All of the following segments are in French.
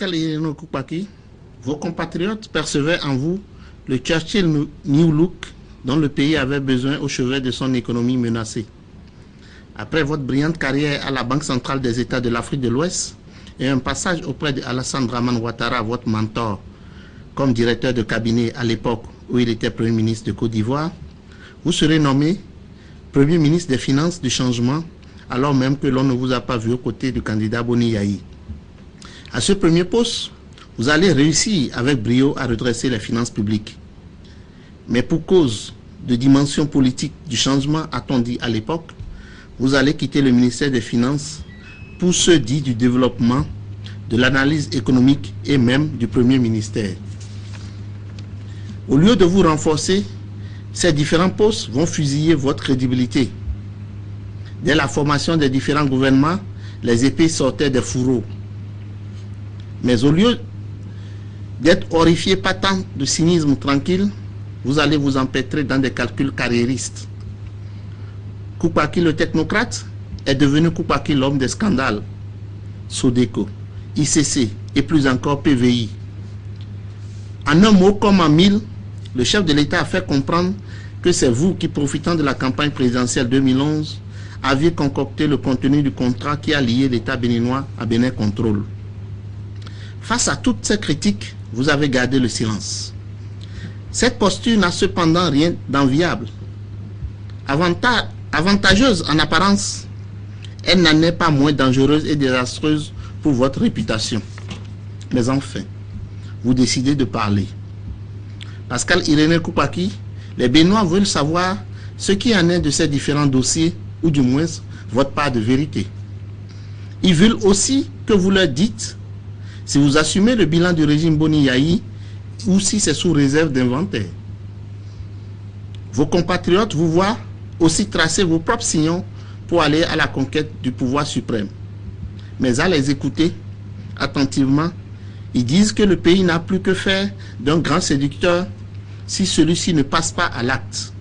Pascal Ireno Koupaki, vos compatriotes percevaient en vous le Churchill New Look dont le pays avait besoin au chevet de son économie menacée. Après votre brillante carrière à la Banque centrale des États de l'Afrique de l'Ouest et un passage auprès d'Alassane Dramane Ouattara, votre mentor, comme directeur de cabinet à l'époque où il était Premier ministre de Côte d'Ivoire, vous serez nommé Premier ministre des Finances du Changement, alors même que l'on ne vous a pas vu aux côtés du candidat Boni Yahi. À ce premier poste, vous allez réussir avec brio à redresser les finances publiques. Mais pour cause de dimension politique du changement, a-t-on dit à l'époque, vous allez quitter le ministère des Finances pour ceux dits du développement, de l'analyse économique et même du Premier ministère. Au lieu de vous renforcer, ces différents postes vont fusiller votre crédibilité. Dès la formation des différents gouvernements, les épées sortaient des fourreaux. Mais au lieu d'être horrifié par tant de cynisme tranquille, vous allez vous empêtrer dans des calculs carriéristes. Koupaki le technocrate est devenu Koupaki l'homme des scandales. Sodeco, ICC et plus encore PVI. En un mot comme en mille, le chef de l'État a fait comprendre que c'est vous qui, profitant de la campagne présidentielle 2011, aviez concocté le contenu du contrat qui a lié l'État béninois à Bénin Contrôle. Face à toutes ces critiques, vous avez gardé le silence. Cette posture n'a cependant rien d'enviable. Avantageuse en apparence, elle n'en est pas moins dangereuse et désastreuse pour votre réputation. Mais enfin, vous décidez de parler. Pascal Irene Koupaki, les Béninois veulent savoir ce qui en est de ces différents dossiers, ou du moins votre part de vérité. Ils veulent aussi que vous leur dites si vous assumez le bilan du régime Boni Yahi ou si c'est sous réserve d'inventaire. Vos compatriotes vous voient aussi tracer vos propres sillons pour aller à la conquête du pouvoir suprême. Mais à les écouter attentivement, ils disent que le pays n'a plus que faire d'un grand séducteur si celui-ci ne passe pas à l'acte,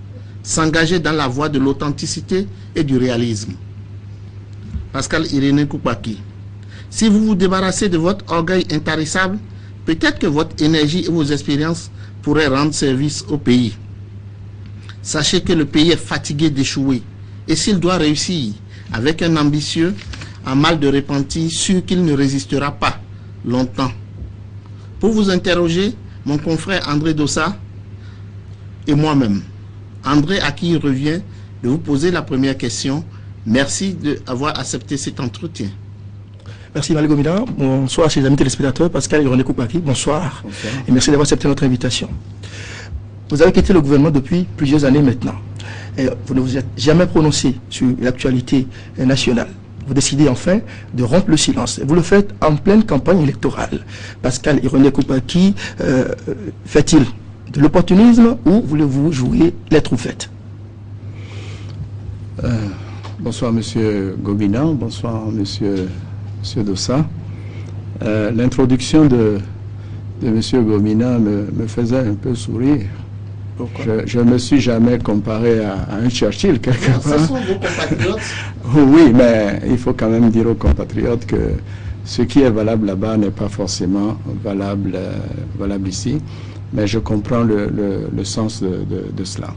s'engager dans la voie de l'authenticité et du réalisme. Pascal Irene Koupaki, si vous vous débarrassez de votre orgueil intarissable, peut-être que votre énergie et vos expériences pourraient rendre service au pays. Sachez que le pays est fatigué d'échouer, et s'il doit réussir avec un ambitieux, en mal de repentir, sûr qu'il ne résistera pas longtemps. Pour vous interroger, mon confrère André Dossa et moi-même. André, à qui il revient de vous poser la première question. Merci d'avoir accepté cet entretien. Merci Malick Gomina. Bonsoir chers amis téléspectateurs. Pascal Irene Koupaki, bonsoir. Bonsoir. Et merci d'avoir accepté notre invitation. Vous avez quitté le gouvernement depuis plusieurs années maintenant. Et vous ne vous êtes jamais prononcé sur l'actualité nationale. Vous décidez enfin de rompre le silence. Vous le faites en pleine campagne électorale. Pascal Irene Koupaki, fait-il de l'opportunisme ou voulez-vous jouer les troufettes? Bonsoir Monsieur Gobina, bonsoir Monsieur Dossa. L'introduction de Monsieur Gobina me faisait un peu sourire. Pourquoi? Je ne me suis jamais comparé à un Churchill quelque part. Ce sont vos compatriotes. Oui, mais il faut quand même dire aux compatriotes que ce qui est valable là-bas n'est pas forcément valable ici. Mais je comprends le sens de cela.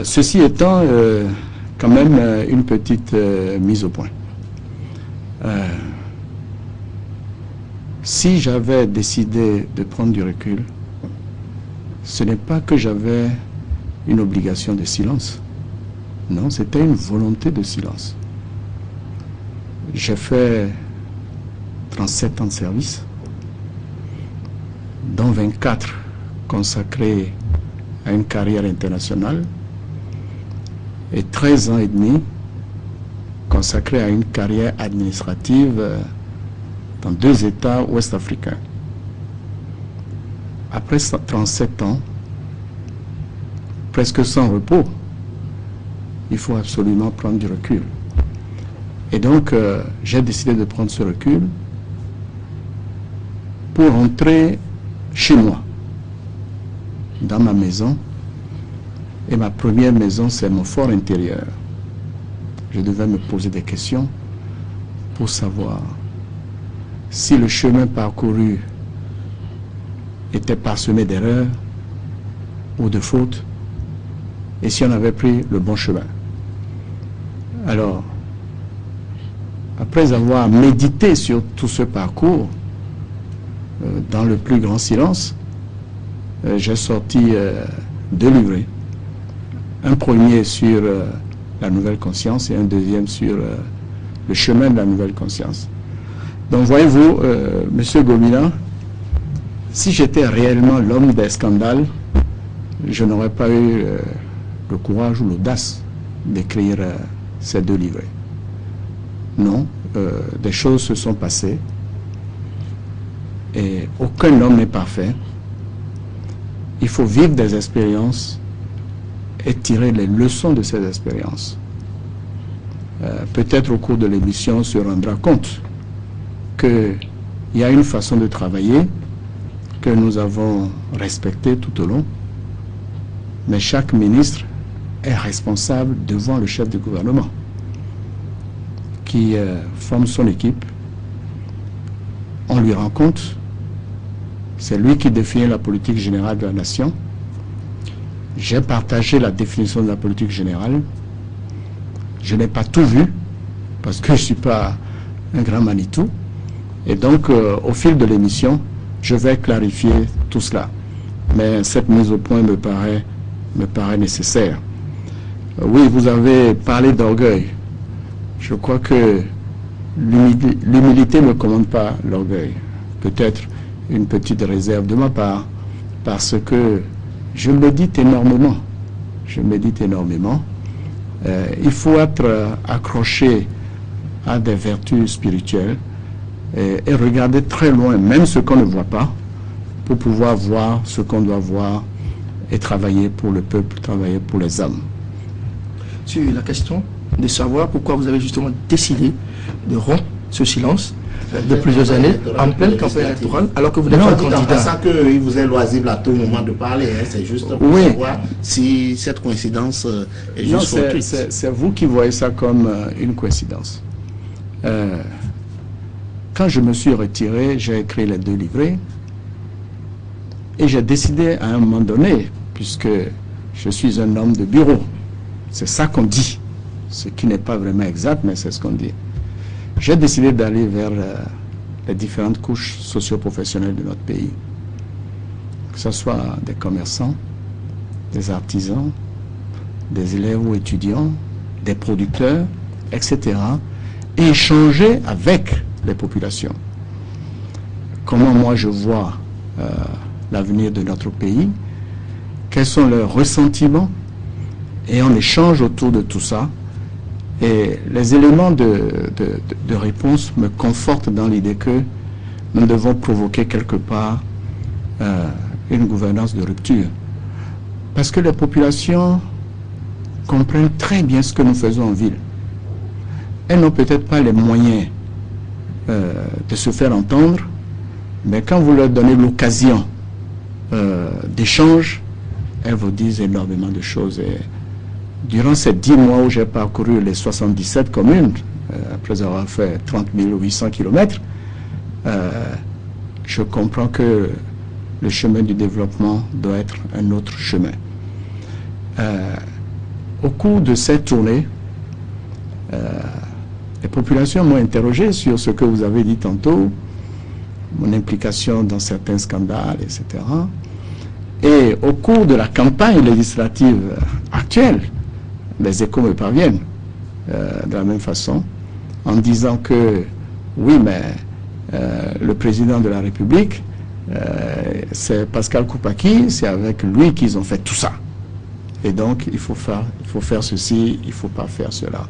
Ceci étant, quand même une petite mise au point. Si j'avais décidé de prendre du recul, ce n'est pas que j'avais une obligation de silence. Non, c'était une volonté de silence. J'ai fait 37 ans de service, dont 24 consacrés à une carrière internationale et 13 ans et demi consacrés à une carrière administrative dans 2 États ouest-africains. Après 37 ans, presque sans repos, il faut absolument prendre du recul. Et donc, j'ai décidé de prendre ce recul pour rentrer chez moi, dans ma maison. Et ma première maison, c'est mon fort intérieur. Je devais me poser des questions pour savoir si le chemin parcouru était parsemé d'erreurs ou de fautes, et si on avait pris le bon chemin. Alors, après avoir médité sur tout ce parcours, dans le plus grand silence, j'ai sorti 2 livrets. Un premier sur la nouvelle conscience et un deuxième sur le chemin de la nouvelle conscience. Donc voyez-vous, Monsieur Gomina, si j'étais réellement l'homme des scandales, je n'aurais pas eu le courage ou l'audace d'écrire ces 2 livrets. Non, des choses se sont passées et aucun homme n'est parfait. Il faut vivre des expériences et tirer les leçons de ces expériences. Peut-être au cours de l'émission, on se rendra compte qu'il y a une façon de travailler que nous avons respectée tout au long, mais chaque ministre est responsable devant le chef du gouvernement qui forme son équipe. On lui rend compte, c'est lui qui définit la politique générale de la nation. J'ai partagé la définition de la politique générale. Je n'ai pas tout vu, parce que je ne suis pas un grand Manitou. Et donc, au fil de l'émission, je vais clarifier tout cela. Mais cette mise au point me paraît nécessaire. Oui, vous avez parlé d'orgueil. Je crois que l'humilité ne commande pas l'orgueil. Peut-être une petite réserve de ma part, parce que je médite énormément. Je médite énormément. Il faut être accroché à des vertus spirituelles et regarder très loin, même ce qu'on ne voit pas, pour pouvoir voir ce qu'on doit voir et travailler pour le peuple, travailler pour les hommes. Sur la question de savoir pourquoi vous avez justement décidé de rompre ce silence de plusieurs années en pleine campagne électorale, alors que vous n'êtes pas candidat. C'est ça qu'il vous est loisible à tout moment de parler, hein. C'est juste pour savoir si cette coïncidence est juste fortuite. C'est vous qui voyez ça comme une coïncidence. Quand je me suis retiré, j'ai écrit les 2 livrets et j'ai décidé à un moment donné, puisque je suis un homme de bureau, c'est ça qu'on dit, ce qui n'est pas vraiment exact, mais c'est ce qu'on dit. J'ai décidé d'aller vers les différentes couches socio-professionnelles de notre pays, que ce soit des commerçants, des artisans, des élèves ou étudiants, des producteurs, etc., et échanger avec les populations. Comment moi je vois l'avenir de notre pays, quels sont leurs ressentiments, et on échange autour de tout ça. Et les éléments de réponse me confortent dans l'idée que nous devons provoquer quelque part une gouvernance de rupture. Parce que les populations comprennent très bien ce que nous faisons en ville. Elles n'ont peut-être pas les moyens de se faire entendre, mais quand vous leur donnez l'occasion d'échange, elles vous disent énormément de choses. Et durant ces 10 mois où j'ai parcouru les 77 communes, après avoir fait 30 800 km, je comprends que le chemin du développement doit être un autre chemin. Au cours de cette tournée, les populations m'ont interrogé sur ce que vous avez dit tantôt, mon implication dans certains scandales, etc. Et au cours de la campagne législative actuelle, les échos me parviennent de la même façon, en disant que oui, mais le président de la République, c'est Pascal Koupaki, c'est avec lui qu'ils ont fait tout ça. Et donc, il faut faire ceci, il ne faut pas faire cela.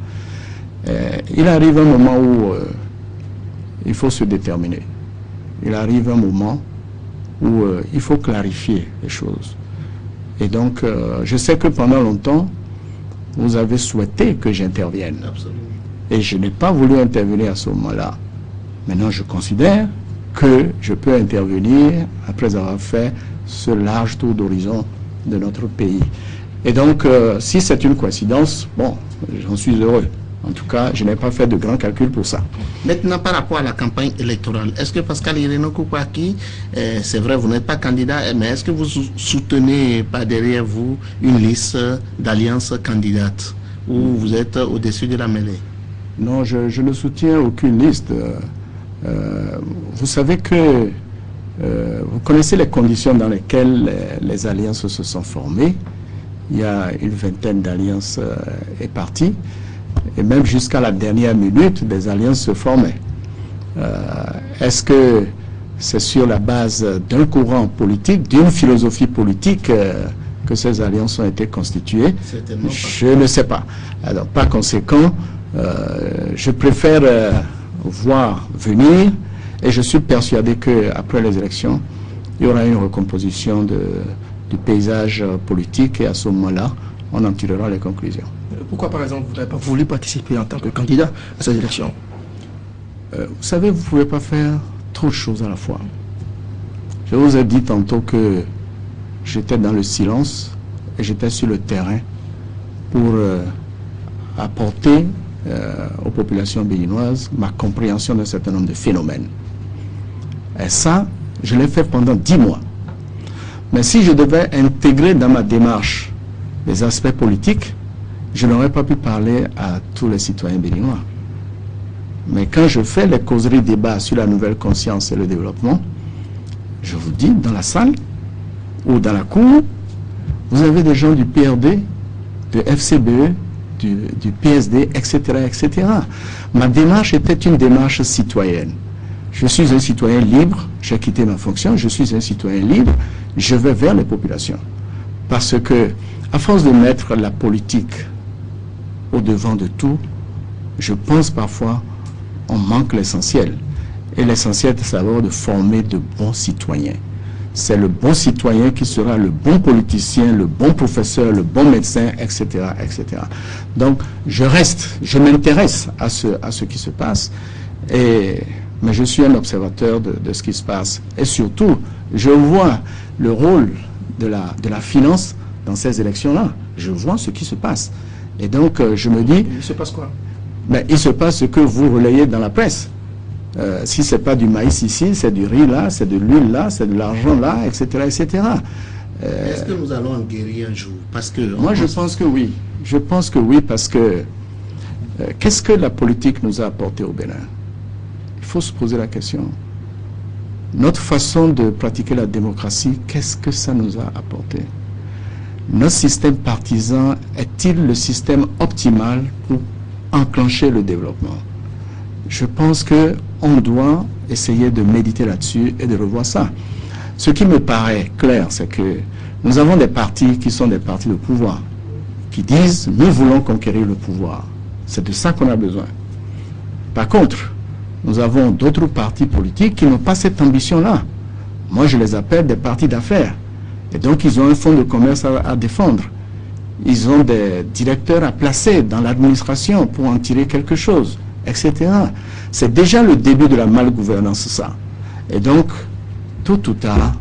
Il arrive un moment où il faut se déterminer. Il arrive un moment où il faut clarifier les choses. Et donc, je sais que pendant longtemps, vous avez souhaité que j'intervienne. Absolument. Et je n'ai pas voulu intervenir à ce moment-là. Maintenant, je considère que je peux intervenir après avoir fait ce large tour d'horizon de notre pays. Et donc, si c'est une coïncidence, bon, j'en suis heureux. En tout cas, je n'ai pas fait de grands calculs pour ça. Maintenant, par rapport à la campagne électorale, est-ce que Pascal Irénée Koupaki, c'est vrai, vous n'êtes pas candidat, mais est-ce que vous soutenez par derrière vous une liste d'alliances candidates ou vous êtes au-dessus de la mêlée? Non, je ne soutiens aucune liste. Vous savez que vous connaissez les conditions dans lesquelles les alliances se sont formées. Il y a une vingtaine d'alliances est partie. Et même jusqu'à la dernière minute, des alliances se formaient. Est-ce que c'est sur la base d'un courant politique, d'une philosophie politique que ces alliances ont été constituées? Je ne sais pas. Alors, par conséquent, je préfère voir venir, et je suis persuadé qu'après les élections, il y aura une recomposition du paysage politique, et à ce moment-là, on en tirera les conclusions. Pourquoi, par exemple, vous n'avez pas voulu participer en tant que candidat à ces élections? Vous savez, vous ne pouvez pas faire trop de choses à la fois. Je vous ai dit tantôt que j'étais dans le silence et j'étais sur le terrain pour apporter aux populations béninoises ma compréhension d'un certain nombre de phénomènes. Et ça, je l'ai fait pendant 10 mois. Mais si je devais intégrer dans ma démarche les aspects politiques, je n'aurais pas pu parler à tous les citoyens béninois. Mais quand je fais les causeries débats sur la nouvelle conscience et le développement, je vous dis, dans la salle ou dans la cour, vous avez des gens du PRD, du FCBE, du PSD, etc., etc. Ma démarche était une démarche citoyenne. Je suis un citoyen libre, j'ai quitté ma fonction, je suis un citoyen libre, je vais vers les populations. Parce que, à force de mettre la politique au devant de tout, je pense parfois on manque l'essentiel. Et l'essentiel, c'est d'abord de former de bons citoyens. C'est le bon citoyen qui sera le bon politicien, le bon professeur, le bon médecin, etc., etc. Donc, je m'intéresse à ce qui se passe, mais je suis un observateur de ce qui se passe. Et surtout, je vois le rôle de la finance dans ces élections-là. Je vois ce qui se passe. Et donc, je me dis... Il se passe quoi? Ben, il se passe ce que vous relayez dans la presse. Si ce n'est pas du maïs ici, c'est du riz là, c'est de l'huile là, c'est de l'argent là, etc., etc. Est-ce que nous allons en guérir un jour? Parce que moi, je pense que oui. Je pense que oui, parce que qu'est-ce que la politique nous a apporté au Bénin? Il faut se poser la question. Notre façon de pratiquer la démocratie, qu'est-ce que ça nous a apporté? Notre système partisan est-il le système optimal pour enclencher le développement? Je pense qu'on doit essayer de méditer là-dessus et de revoir ça. Ce qui me paraît clair, c'est que nous avons des partis qui sont des partis de pouvoir, qui disent « nous voulons conquérir le pouvoir ». C'est de ça qu'on a besoin. Par contre, nous avons d'autres partis politiques qui n'ont pas cette ambition-là. Moi, je les appelle des partis d'affaires. Et donc, ils ont un fonds de commerce à défendre. Ils ont des directeurs à placer dans l'administration pour en tirer quelque chose, etc. C'est déjà le début de la malgouvernance, ça. Et donc, tôt ou tard,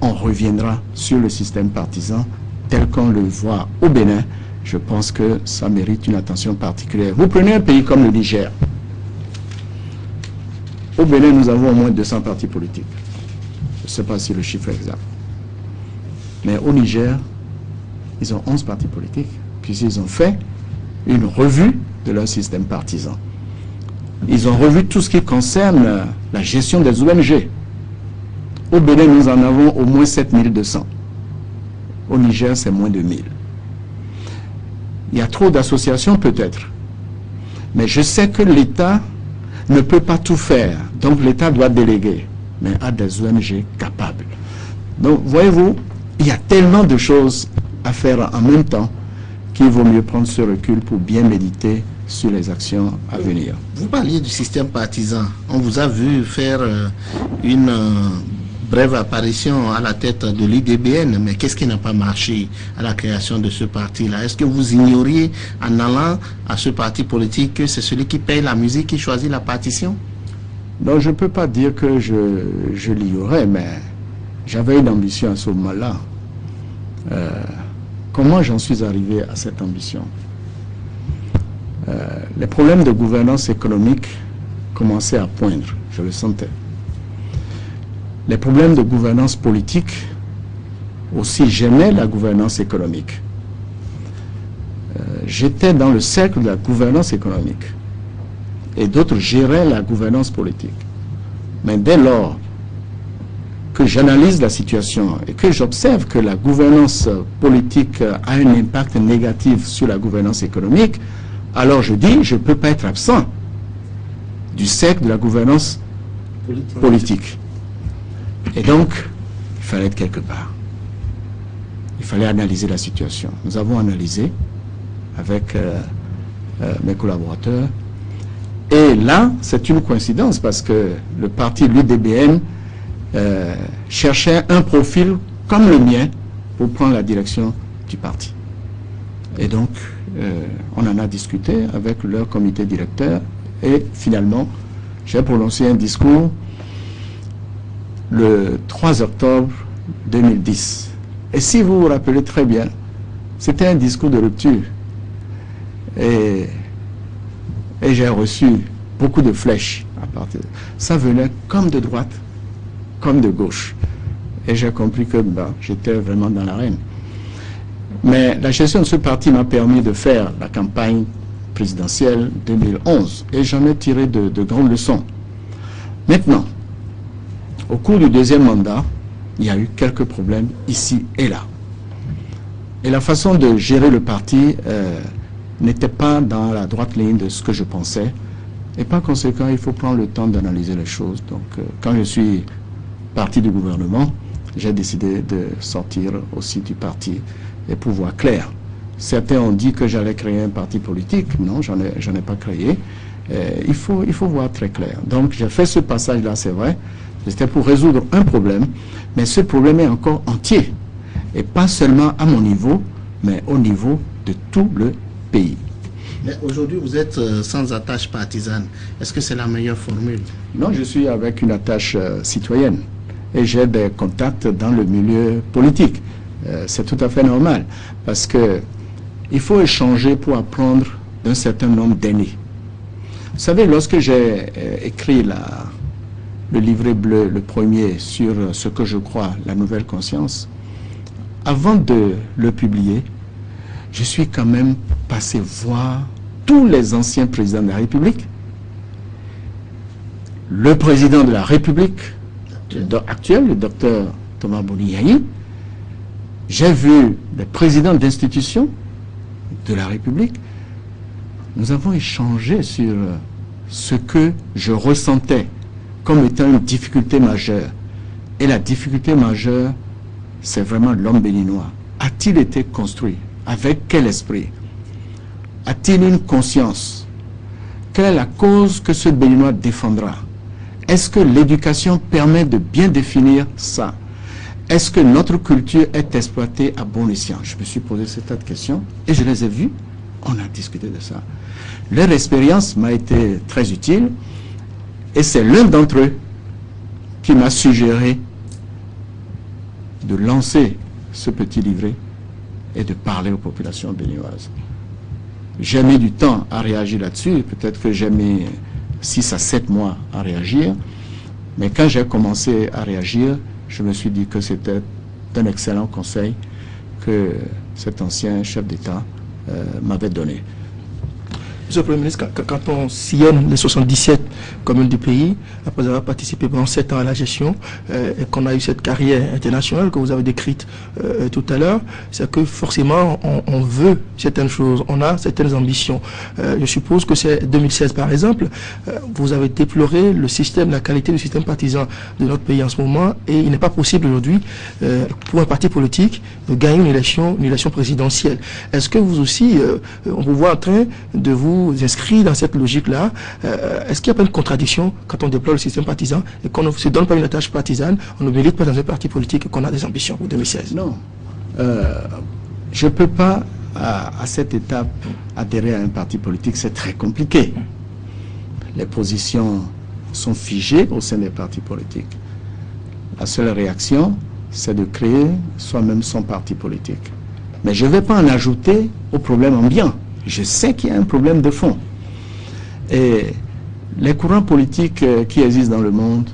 on reviendra sur le système partisan tel qu'on le voit au Bénin. Je pense que ça mérite une attention particulière. Vous prenez un pays comme le Niger. Au Bénin, nous avons au moins 200 partis politiques. Je ne sais pas si le chiffre est exact. Mais au Niger, ils ont 11 partis politiques, puisqu'ils ont fait une revue de leur système partisan. Ils ont revu tout ce qui concerne la gestion des ONG. Au Bénin, nous en avons au moins 7200. Au Niger, c'est moins de 1000. Il y a trop d'associations peut-être. Mais je sais que l'État ne peut pas tout faire. Donc l'État doit déléguer, mais à des ONG capables. Donc, voyez-vous, il y a tellement de choses à faire en même temps qu'il vaut mieux prendre ce recul pour bien méditer sur les actions à venir. Vous parliez du système partisan. On vous a vu faire une brève apparition à la tête de l'IDBN, mais qu'est-ce qui n'a pas marché à la création de ce parti-là? Est-ce que vous ignoriez en allant à ce parti politique que c'est celui qui paye la musique qui choisit la partition? Non, je ne peux pas dire que je l'ignorais, mais j'avais une ambition à ce moment-là. Comment j'en suis arrivé à cette ambition? les problèmes de gouvernance économique commençaient à poindre, je le sentais. Les problèmes de gouvernance politique aussi gênaient la gouvernance économique. J'étais dans le cercle de la gouvernance économique et d'autres géraient la gouvernance politique. Mais dès lors que j'analyse la situation et que j'observe que la gouvernance politique a un impact négatif sur la gouvernance économique, alors je dis, je ne peux pas être absent du cercle de la gouvernance politique. Et donc, il fallait être quelque part. Il fallait analyser la situation. Nous avons analysé avec mes collaborateurs. Et là, c'est une coïncidence parce que le parti, l'UDBN, cherchait un profil comme le mien pour prendre la direction du parti. Et donc, on en a discuté avec leur comité directeur et finalement, j'ai prononcé un discours le 3 octobre 2010. Et si vous vous rappelez très bien, c'était un discours de rupture. Et j'ai reçu beaucoup de flèches à partir de ça. Venait comme de droite, comme de gauche. Et j'ai compris que j'étais vraiment dans l'arène. Mais la gestion de ce parti m'a permis de faire la campagne présidentielle 2011. Et j'en ai tiré de grandes leçons. Maintenant, au cours du deuxième mandat, il y a eu quelques problèmes ici et là. Et la façon de gérer le parti n'était pas dans la droite ligne de ce que je pensais. Et par conséquent, il faut prendre le temps d'analyser les choses. Donc, quand je suis parti du gouvernement, j'ai décidé de sortir aussi du parti et pour voir clair. Certains ont dit que j'allais créer un parti politique. Non, j'en ai pas créé. Il faut voir très clair. Donc, j'ai fait ce passage-là, c'est vrai. C'était pour résoudre un problème, mais ce problème est encore entier. Et pas seulement à mon niveau, mais au niveau de tout le pays. Mais aujourd'hui, vous êtes sans attache partisane. Est-ce que c'est la meilleure formule? Non, je suis avec une attache citoyenne. Et j'ai des contacts dans le milieu politique. C'est tout à fait normal. Parce que il faut échanger pour apprendre d'un certain nombre d'aînés. Vous savez, lorsque j'ai écrit le livret bleu, le premier, sur ce que je crois, la nouvelle conscience, avant de le publier, je suis quand même passé voir tous les anciens présidents de la République, le président de la République actuel, le docteur Thomas Boni-Yayi. J'ai vu les présidents d'institutions de la République. Nous avons échangé sur ce que je ressentais comme étant une difficulté majeure. Et la difficulté majeure, c'est vraiment l'homme béninois. A-t-il été construit? Avec quel esprit? A-t-il une conscience? Quelle est la cause que ce béninois défendra? Est-ce que l'éducation permet de bien définir ça? Est-ce que notre culture est exploitée à bon escient? Je me suis posé ce tas de questions et je les ai vues. On a discuté de ça. Leur expérience m'a été très utile et c'est l'un d'entre eux qui m'a suggéré de lancer ce petit livret et de parler aux populations béninoises. J'ai mis du temps à réagir là-dessus, peut-être que j'ai mis 6 à 7 mois à réagir, mais quand j'ai commencé à réagir, je me suis dit que c'était un excellent conseil que cet ancien chef d'État m'avait donné. Monsieur le Premier ministre, quand on sillonne les 77 communes du pays, après avoir participé pendant 7 ans à la gestion, et qu'on a eu cette carrière internationale que vous avez décrite tout à l'heure, c'est que forcément on veut certaines choses, on a certaines ambitions. Je suppose que c'est 2016 par exemple, vous avez déploré le système, la qualité du système partisan de notre pays en ce moment, et il n'est pas possible aujourd'hui pour un parti politique de gagner une élection présidentielle. Est-ce que vous aussi, on vous voit en train de vous inscrire dans cette logique-là? Est-ce qu'il n'y a pas une contradiction quand on déploie le système partisan et qu'on ne se donne pas une attache partisane, on ne milite pas dans un parti politique et qu'on a des ambitions pour 2016? Non. Je ne peux pas, à cette étape, adhérer à un parti politique. C'est très compliqué. Les positions sont figées au sein des partis politiques. La seule réaction, c'est de créer soi-même son parti politique. Mais je ne vais pas en ajouter au problème ambiant. Je sais qu'il y a un problème de fond. Et les courants politiques qui existent dans le monde,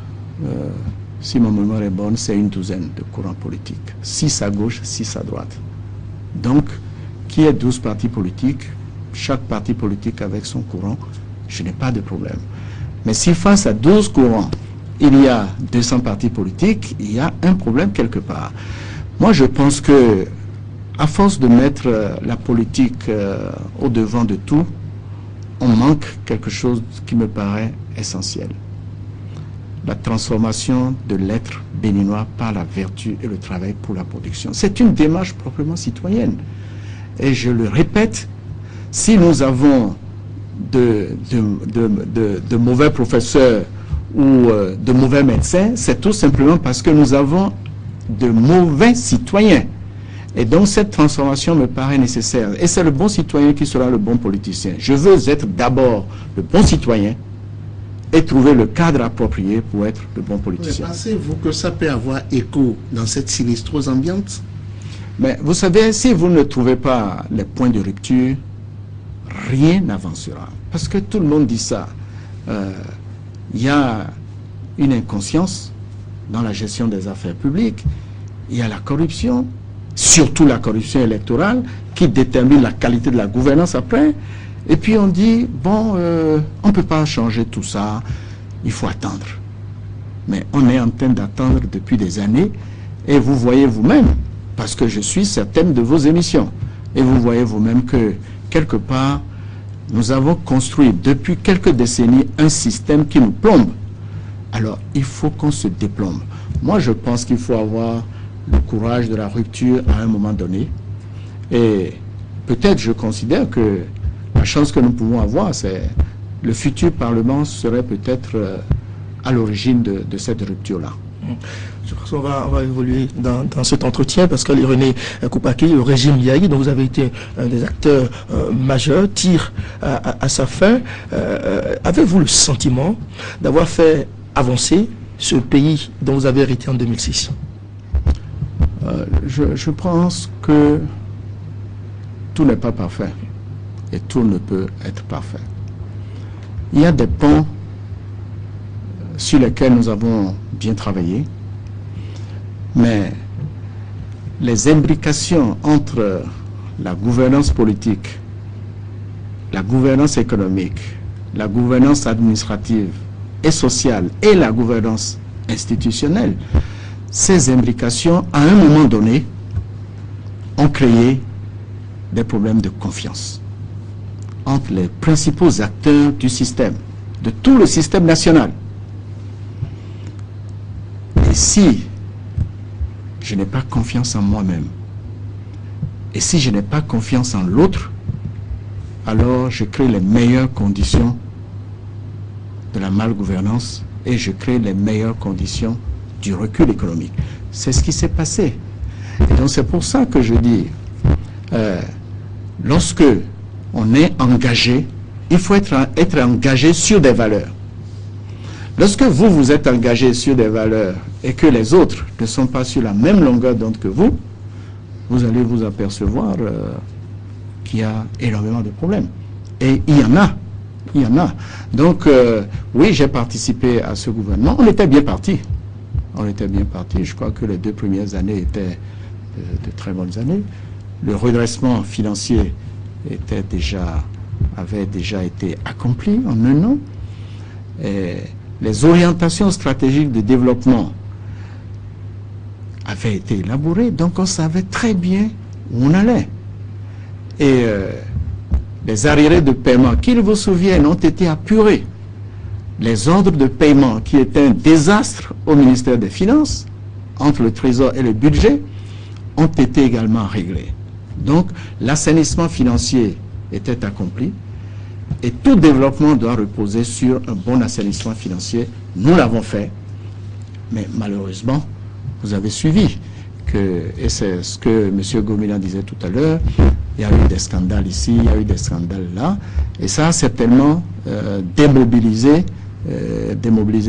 si ma mémoire est bonne, c'est une douzaine de courants politiques. 6 à gauche, 6 à droite. Donc, qui est 12 partis politiques, chaque parti politique avec son courant, je n'ai pas de problème. Mais si face à 12 courants, il y a 200 partis politiques, il y a un problème quelque part. Moi, je pense que, à force de mettre la politique au devant de tout, on manque quelque chose qui me paraît essentiel. La transformation de l'être béninois par la vertu et le travail pour la production. C'est une démarche proprement citoyenne. Et je le répète, si nous avons de mauvais professeurs ou de mauvais médecins, c'est tout simplement parce que nous avons de mauvais citoyens. Et donc cette transformation me paraît nécessaire. Et c'est le bon citoyen qui sera le bon politicien. Je veux être d'abord le bon citoyen et trouver le cadre approprié pour être le bon politicien. Pensez-vous que ça peut avoir écho dans cette sinistrose ambiante? Mais vous savez, si vous ne trouvez pas les points de rupture, rien n'avancera. Parce que tout le monde dit ça. Il y a une inconscience dans la gestion des affaires publiques. Il y a la corruption, surtout la corruption électorale, qui détermine la qualité de la gouvernance après. Et puis on dit, bon, on ne peut pas changer tout ça, il faut attendre. Mais on est en train d'attendre depuis des années, et vous voyez vous-même, parce que je suis certaine de vos émissions, et vous voyez vous-même que, quelque part, nous avons construit depuis quelques décennies un système qui nous plombe. Alors, il faut qu'on se déplombe. Moi, je pense qu'il faut avoir le courage de la rupture à un moment donné. Et peut-être, je considère que la chance que nous pouvons avoir, c'est le futur Parlement serait peut-être à l'origine de cette rupture-là. Je pense qu'on va évoluer dans cet entretien. Pascal Irénée Koupaki, le régime Yahi, dont vous avez été un des acteurs majeurs, tire à sa fin. Avez-vous le sentiment d'avoir fait avancer ce pays dont vous avez hérité en 2006? Je pense que tout n'est pas parfait et tout ne peut être parfait. Il y a des ponts sur lesquels nous avons bien travaillé, mais les imbrications entre la gouvernance politique, la gouvernance économique, la gouvernance administrative et sociale et la gouvernance institutionnelle, ces imbrications, à un moment donné, ont créé des problèmes de confiance entre les principaux acteurs du système, de tout le système national. Et si je n'ai pas confiance en moi-même, et si je n'ai pas confiance en l'autre, alors je crée les meilleures conditions de la malgouvernance et je crée les meilleures conditions du recul économique. C'est ce qui s'est passé. Et donc c'est pour ça que je dis, lorsque on est engagé, il faut être engagé sur des valeurs. Lorsque vous êtes engagé sur des valeurs et que les autres ne sont pas sur la même longueur d'onde que vous, vous allez vous apercevoir qu'il y a énormément de problèmes. Et il y en a. Il y en a. Donc, oui, j'ai participé à ce gouvernement. On était bien parti. On était bien parti. Je crois que les 2 premières années étaient de très bonnes années. Le redressement financier avait déjà été accompli en 1 an. Et les orientations stratégiques de développement avaient été élaborées, donc on savait très bien où on allait. Et les arriérés de paiement, qu'ils vous souviennent, ont été apurés. Les ordres de paiement, qui étaient un désastre au ministère des Finances, entre le Trésor et le budget, ont été également réglés. Donc, l'assainissement financier était accompli. Et tout développement doit reposer sur un bon assainissement financier. Nous l'avons fait. Mais malheureusement, vous avez suivi et c'est ce que M. Gomila disait tout à l'heure, il y a eu des scandales ici, il y a eu des scandales là. Et ça a certainement démobilisé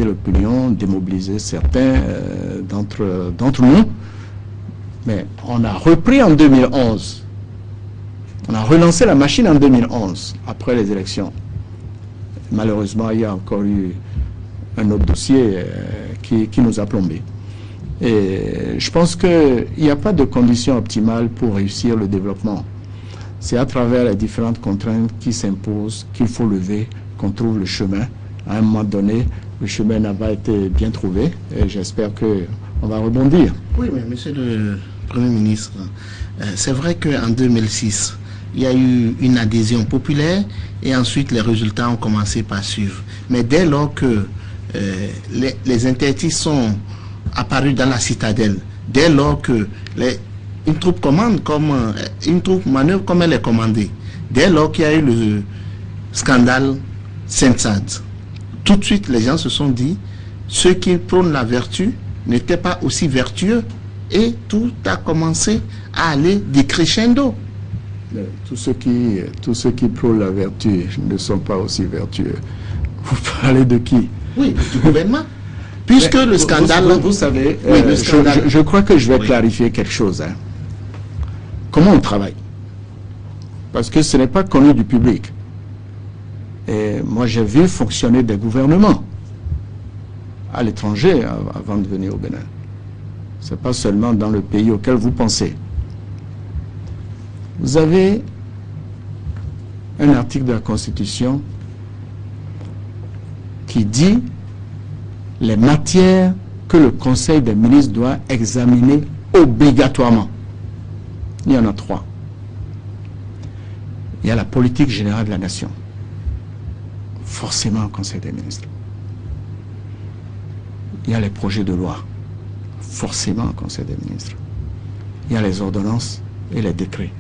l'opinion, démobilisé certains d'entre nous. Mais on a repris en 2011 On a relancé la machine en 2011, après les élections. Malheureusement, il y a encore eu un autre dossier qui nous a plombés. Et je pense qu'il n'y a pas de conditions optimales pour réussir le développement. C'est à travers les différentes contraintes qui s'imposent, qu'il faut lever, qu'on trouve le chemin. À un moment donné, le chemin n'a pas été bien trouvé et j'espère qu'on va rebondir. Oui, mais monsieur le Premier ministre, c'est vrai qu'en 2006, il y a eu une adhésion populaire et ensuite les résultats ont commencé par suivre. Mais dès lors que les interdits sont apparus dans la citadelle, dès lors que une troupe commande comme une troupe manœuvre comme elle est commandée, dès lors qu'il y a eu le scandale Sensad, tout de suite les gens se sont dit ceux qui prônent la vertu n'étaient pas aussi vertueux et tout a commencé à aller décrescendo. Tous ceux qui prônent la vertu ne sont pas aussi vertueux. Vous parlez de qui? Oui, du gouvernement. Puisque le scandale... Vous savez, oui, le scandale. Je crois que je vais clarifier quelque chose. Hein. Comment on travaille? Parce que ce n'est pas connu du public. Et moi, j'ai vu fonctionner des gouvernements à l'étranger avant de venir au Bénin. Ce n'est pas seulement dans le pays auquel vous pensez. Vous avez un article de la Constitution qui dit les matières que le Conseil des ministres doit examiner obligatoirement. Il y en a 3. Il y a la politique générale de la nation, forcément au Conseil des ministres. Il y a les projets de loi, forcément au Conseil des ministres. Il y a les ordonnances et les décrets,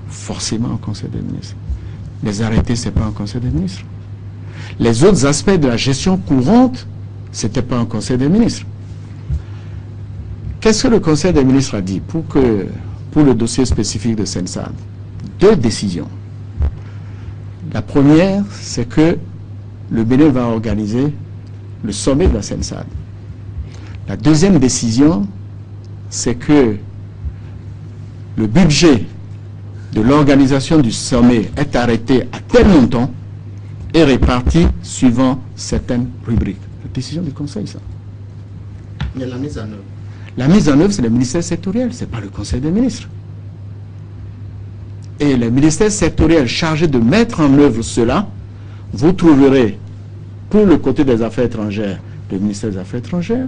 forcément au Conseil des ministres. Les arrêtés, ce n'est pas un Conseil des ministres. Les autres aspects de la gestion courante, ce n'était pas un Conseil des ministres. Qu'est-ce que le Conseil des ministres a dit pour le dossier spécifique de Sensad? 2 décisions. La première, c'est que le Bénin va organiser le sommet de la Sensad. La deuxième décision, c'est que le budget de l'organisation du sommet est arrêté à tel montant et réparti suivant certaines rubriques. La décision du Conseil, ça. Mais la mise en œuvre. La mise en œuvre, c'est le ministère sectoriel, ce n'est pas le Conseil des ministres. Et le ministère sectoriel chargé de mettre en œuvre cela, vous trouverez, pour le côté des affaires étrangères, le ministère des Affaires étrangères,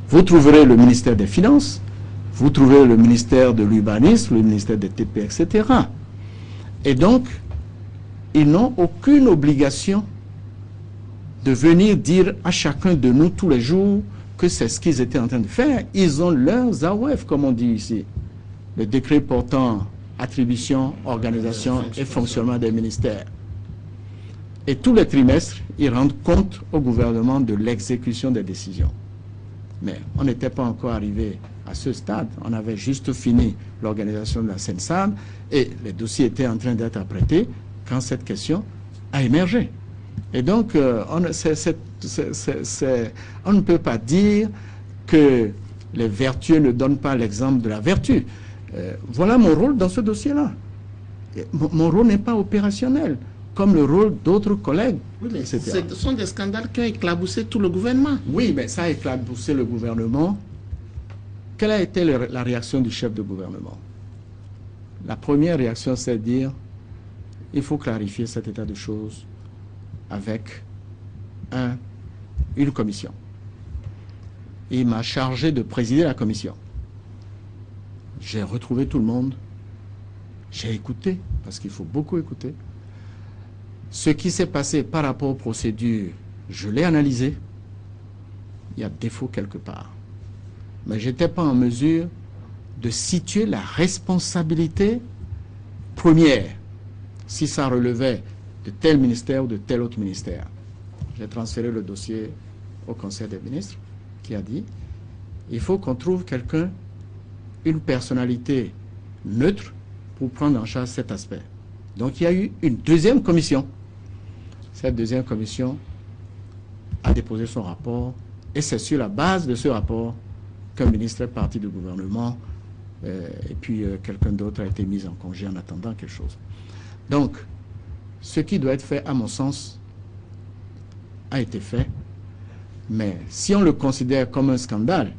vous trouverez le ministère des Finances, vous trouverez le ministère de l'Urbanisme, le ministère des TP, etc. Et donc, ils n'ont aucune obligation de venir dire à chacun de nous tous les jours que c'est ce qu'ils étaient en train de faire. Ils ont leurs AOF, comme on dit ici. Le décret portant attribution, organisation et fonctionnement des ministères. Et tous les trimestres, ils rendent compte au gouvernement de l'exécution des décisions. Mais on n'était pas encore arrivé à ce stade. On avait juste fini l'organisation de la Sensad et les dossiers étaient en train d'être apprêtés quand cette question a émergé. Et donc, on ne peut pas dire que les vertueux ne donnent pas l'exemple de la vertu. Voilà mon rôle dans ce dossier-là. Mon rôle n'est pas opérationnel, comme le rôle d'autres collègues. Oui, mais ce sont des scandales qui ont éclaboussé tout le gouvernement. Oui, mais ça a éclaboussé le gouvernement. Quelle a été la réaction du chef de gouvernement? La première réaction, c'est de dire il faut clarifier cet état de choses avec une commission. Il m'a chargé de présider la commission. J'ai retrouvé tout le monde. J'ai écouté, parce qu'il faut beaucoup écouter. Ce qui s'est passé par rapport aux procédures, je l'ai analysé. Il y a défaut quelque part. Mais je n'étais pas en mesure de situer la responsabilité première, si ça relevait de tel ministère ou de tel autre ministère. J'ai transféré le dossier au Conseil des ministres, qui a dit il faut qu'on trouve quelqu'un, une personnalité neutre, pour prendre en charge cet aspect. Donc il y a eu une deuxième commission. Cette deuxième commission a déposé son rapport et c'est sur la base de ce rapport qu'un ministre est parti du gouvernement et puis quelqu'un d'autre a été mis en congé en attendant quelque chose. Donc, ce qui doit être fait, à mon sens, a été fait. Mais si on le considère comme un scandale,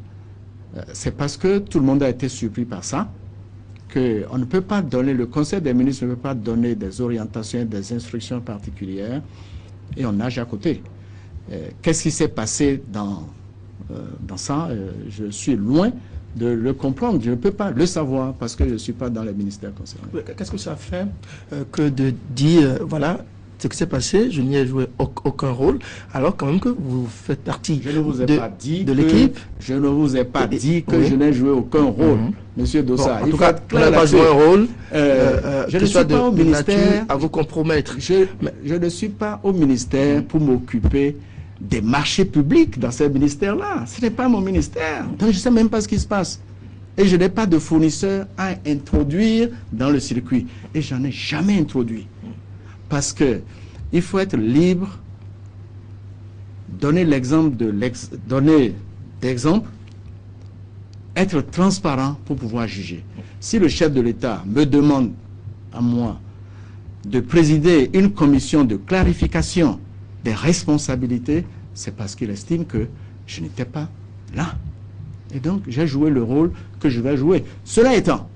c'est parce que tout le monde a été surpris par ça, qu'on ne peut pas donner, le Conseil des ministres ne peut pas donner des orientations, des instructions particulières, et on nage à côté. Qu'est-ce qui s'est passé dans ça? Je suis loin de le comprendre. Je ne peux pas le savoir parce que je ne suis pas dans les ministères concernés. Qu'est-ce que ça fait que de dire, voilà, ce qui s'est passé, je n'y ai joué aucun rôle, alors quand même que vous faites partie de l'équipe. Je ne vous ai pas dit que je n'ai joué aucun rôle, Monsieur Dossa. Bon, en tout cas, vous n'avez pas joué un rôle. Je ne suis pas au ministère à vous compromettre. Je ne suis pas au ministère pour m'occuper des marchés publics dans ces ministères-là. Ce n'est pas mon ministère. Donc je ne sais même pas ce qui se passe. Et je n'ai pas de fournisseur à introduire dans le circuit. Et je n'en ai jamais introduit. Parce que il faut être libre, donner l'exemple d'exemple, être transparent pour pouvoir juger. Si le chef de l'État me demande à moi de présider une commission de clarification des responsabilités, c'est parce qu'il estime que je n'étais pas là. Et donc, j'ai joué le rôle que je vais jouer. Cela étant,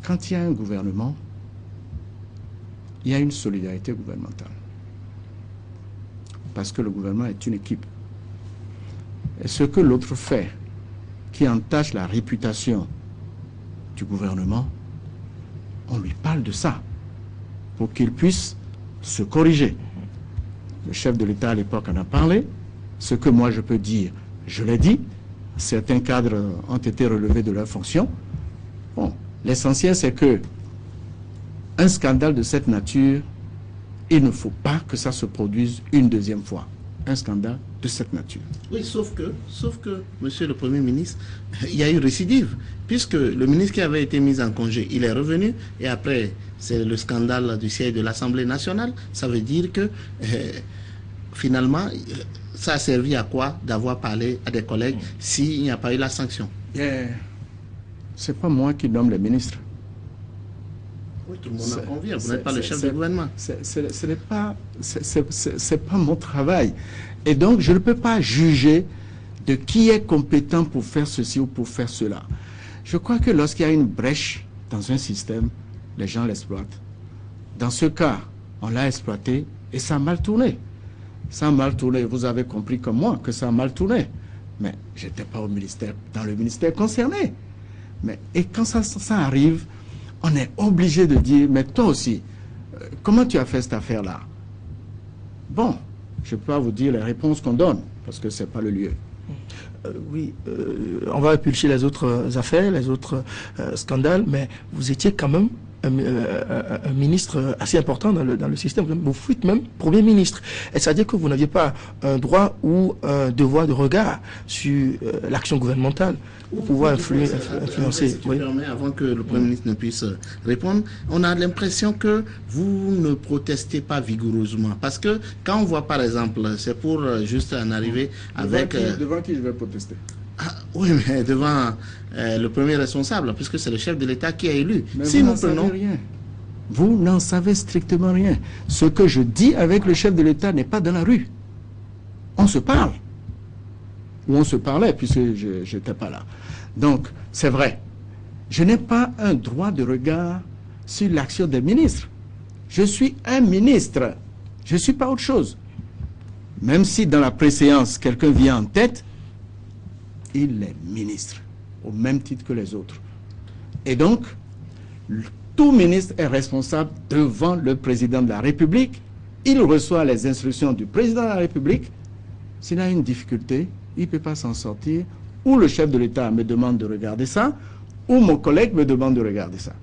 quand il y a un gouvernement, il y a une solidarité gouvernementale. Parce que le gouvernement est une équipe. Et ce que l'autre fait, qui entache la réputation du gouvernement, on lui parle de ça, pour qu'il puisse se corriger. Le chef de l'État à l'époque en a parlé. Ce que moi je peux dire, je l'ai dit. Certains cadres ont été relevés de leurs fonctions. Bon, l'essentiel c'est que un scandale de cette nature, il ne faut pas que ça se produise une deuxième fois. Un scandale de cette nature. Oui, sauf que, Monsieur le Premier ministre, il y a eu récidive, puisque le ministre qui avait été mis en congé, il est revenu, et après, c'est le scandale du siège de l'Assemblée nationale. Ça veut dire que, finalement, ça a servi à quoi d'avoir parlé à des collègues s'il n'y a pas eu la sanction? C'est pas moi qui nomme les ministres. Oui, tout le monde en convient. Vous n'êtes pas le chef du gouvernement. Ce n'est pas, c'est pas mon travail. Et donc, je ne peux pas juger de qui est compétent pour faire ceci ou pour faire cela. Je crois que lorsqu'il y a une brèche dans un système, les gens l'exploitent. Dans ce cas, on l'a exploité et ça a mal tourné. Ça a mal tourné. Vous avez compris comme moi que ça a mal tourné. Mais je n'étais pas au ministère, dans le ministère concerné. Et quand ça arrive, on est obligé de dire, mais toi aussi, comment tu as fait cette affaire-là? Bon, je ne peux pas vous dire les réponses qu'on donne, parce que ce n'est pas le lieu. Oui, on va épulcher les autres affaires, les autres scandales, mais vous étiez quand même un ministre assez important dans le système. Vous fûtes même Premier ministre. Et c'est-à-dire que vous n'aviez pas un droit ou un devoir de regard sur l'action gouvernementale pour pouvoir influencer. Si tu permets, avant que le Premier ministre ne puisse répondre, on a l'impression que vous ne protestez pas vigoureusement. Parce que quand on voit par exemple, c'est pour juste en arriver avec... Devant qui je vais protester? Oui, mais devant le premier responsable, puisque c'est le chef de l'État qui est élu. Mais si nous prenons rien. Vous n'en savez strictement rien. Ce que je dis avec le chef de l'État n'est pas dans la rue. On se parle. Ou on se parlait, puisque je n'étais pas là. Donc, c'est vrai. Je n'ai pas un droit de regard sur l'action des ministres. Je suis un ministre. Je ne suis pas autre chose. Même si dans la préséance, quelqu'un vient en tête, il est ministre, au même titre que les autres. Et donc, tout ministre est responsable devant le président de la République. Il reçoit les instructions du président de la République. S'il a une difficulté, il ne peut pas s'en sortir. Ou le chef de l'État me demande de regarder ça, ou mon collègue me demande de regarder ça.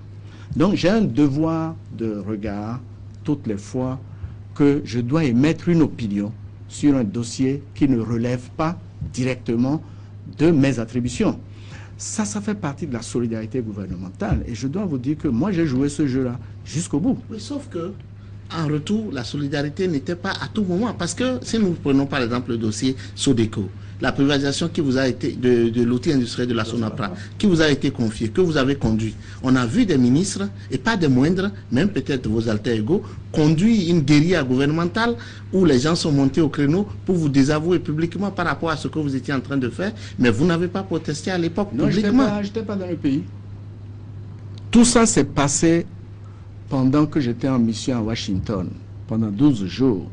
Donc, j'ai un devoir de regard toutes les fois que je dois émettre une opinion sur un dossier qui ne relève pas directement de mes attributions. Ça fait partie de la solidarité gouvernementale. Et je dois vous dire que moi, j'ai joué ce jeu-là jusqu'au bout. Oui, sauf que, en retour, la solidarité n'était pas à tout moment. Parce que si nous prenons par exemple le dossier Sodeco, la privatisation qui vous a été de l'outil industriel de la Sonapra, qui vous a été confiée, que vous avez conduit. On a vu des ministres, et pas des moindres, même peut-être vos alter ego, conduire une guérilla gouvernementale où les gens sont montés au créneau pour vous désavouer publiquement par rapport à ce que vous étiez en train de faire, mais vous n'avez pas protesté à l'époque publiquement. Non, je n'étais pas dans le pays. Tout ça s'est passé pendant que j'étais en mission à Washington. Pendant 12 jours,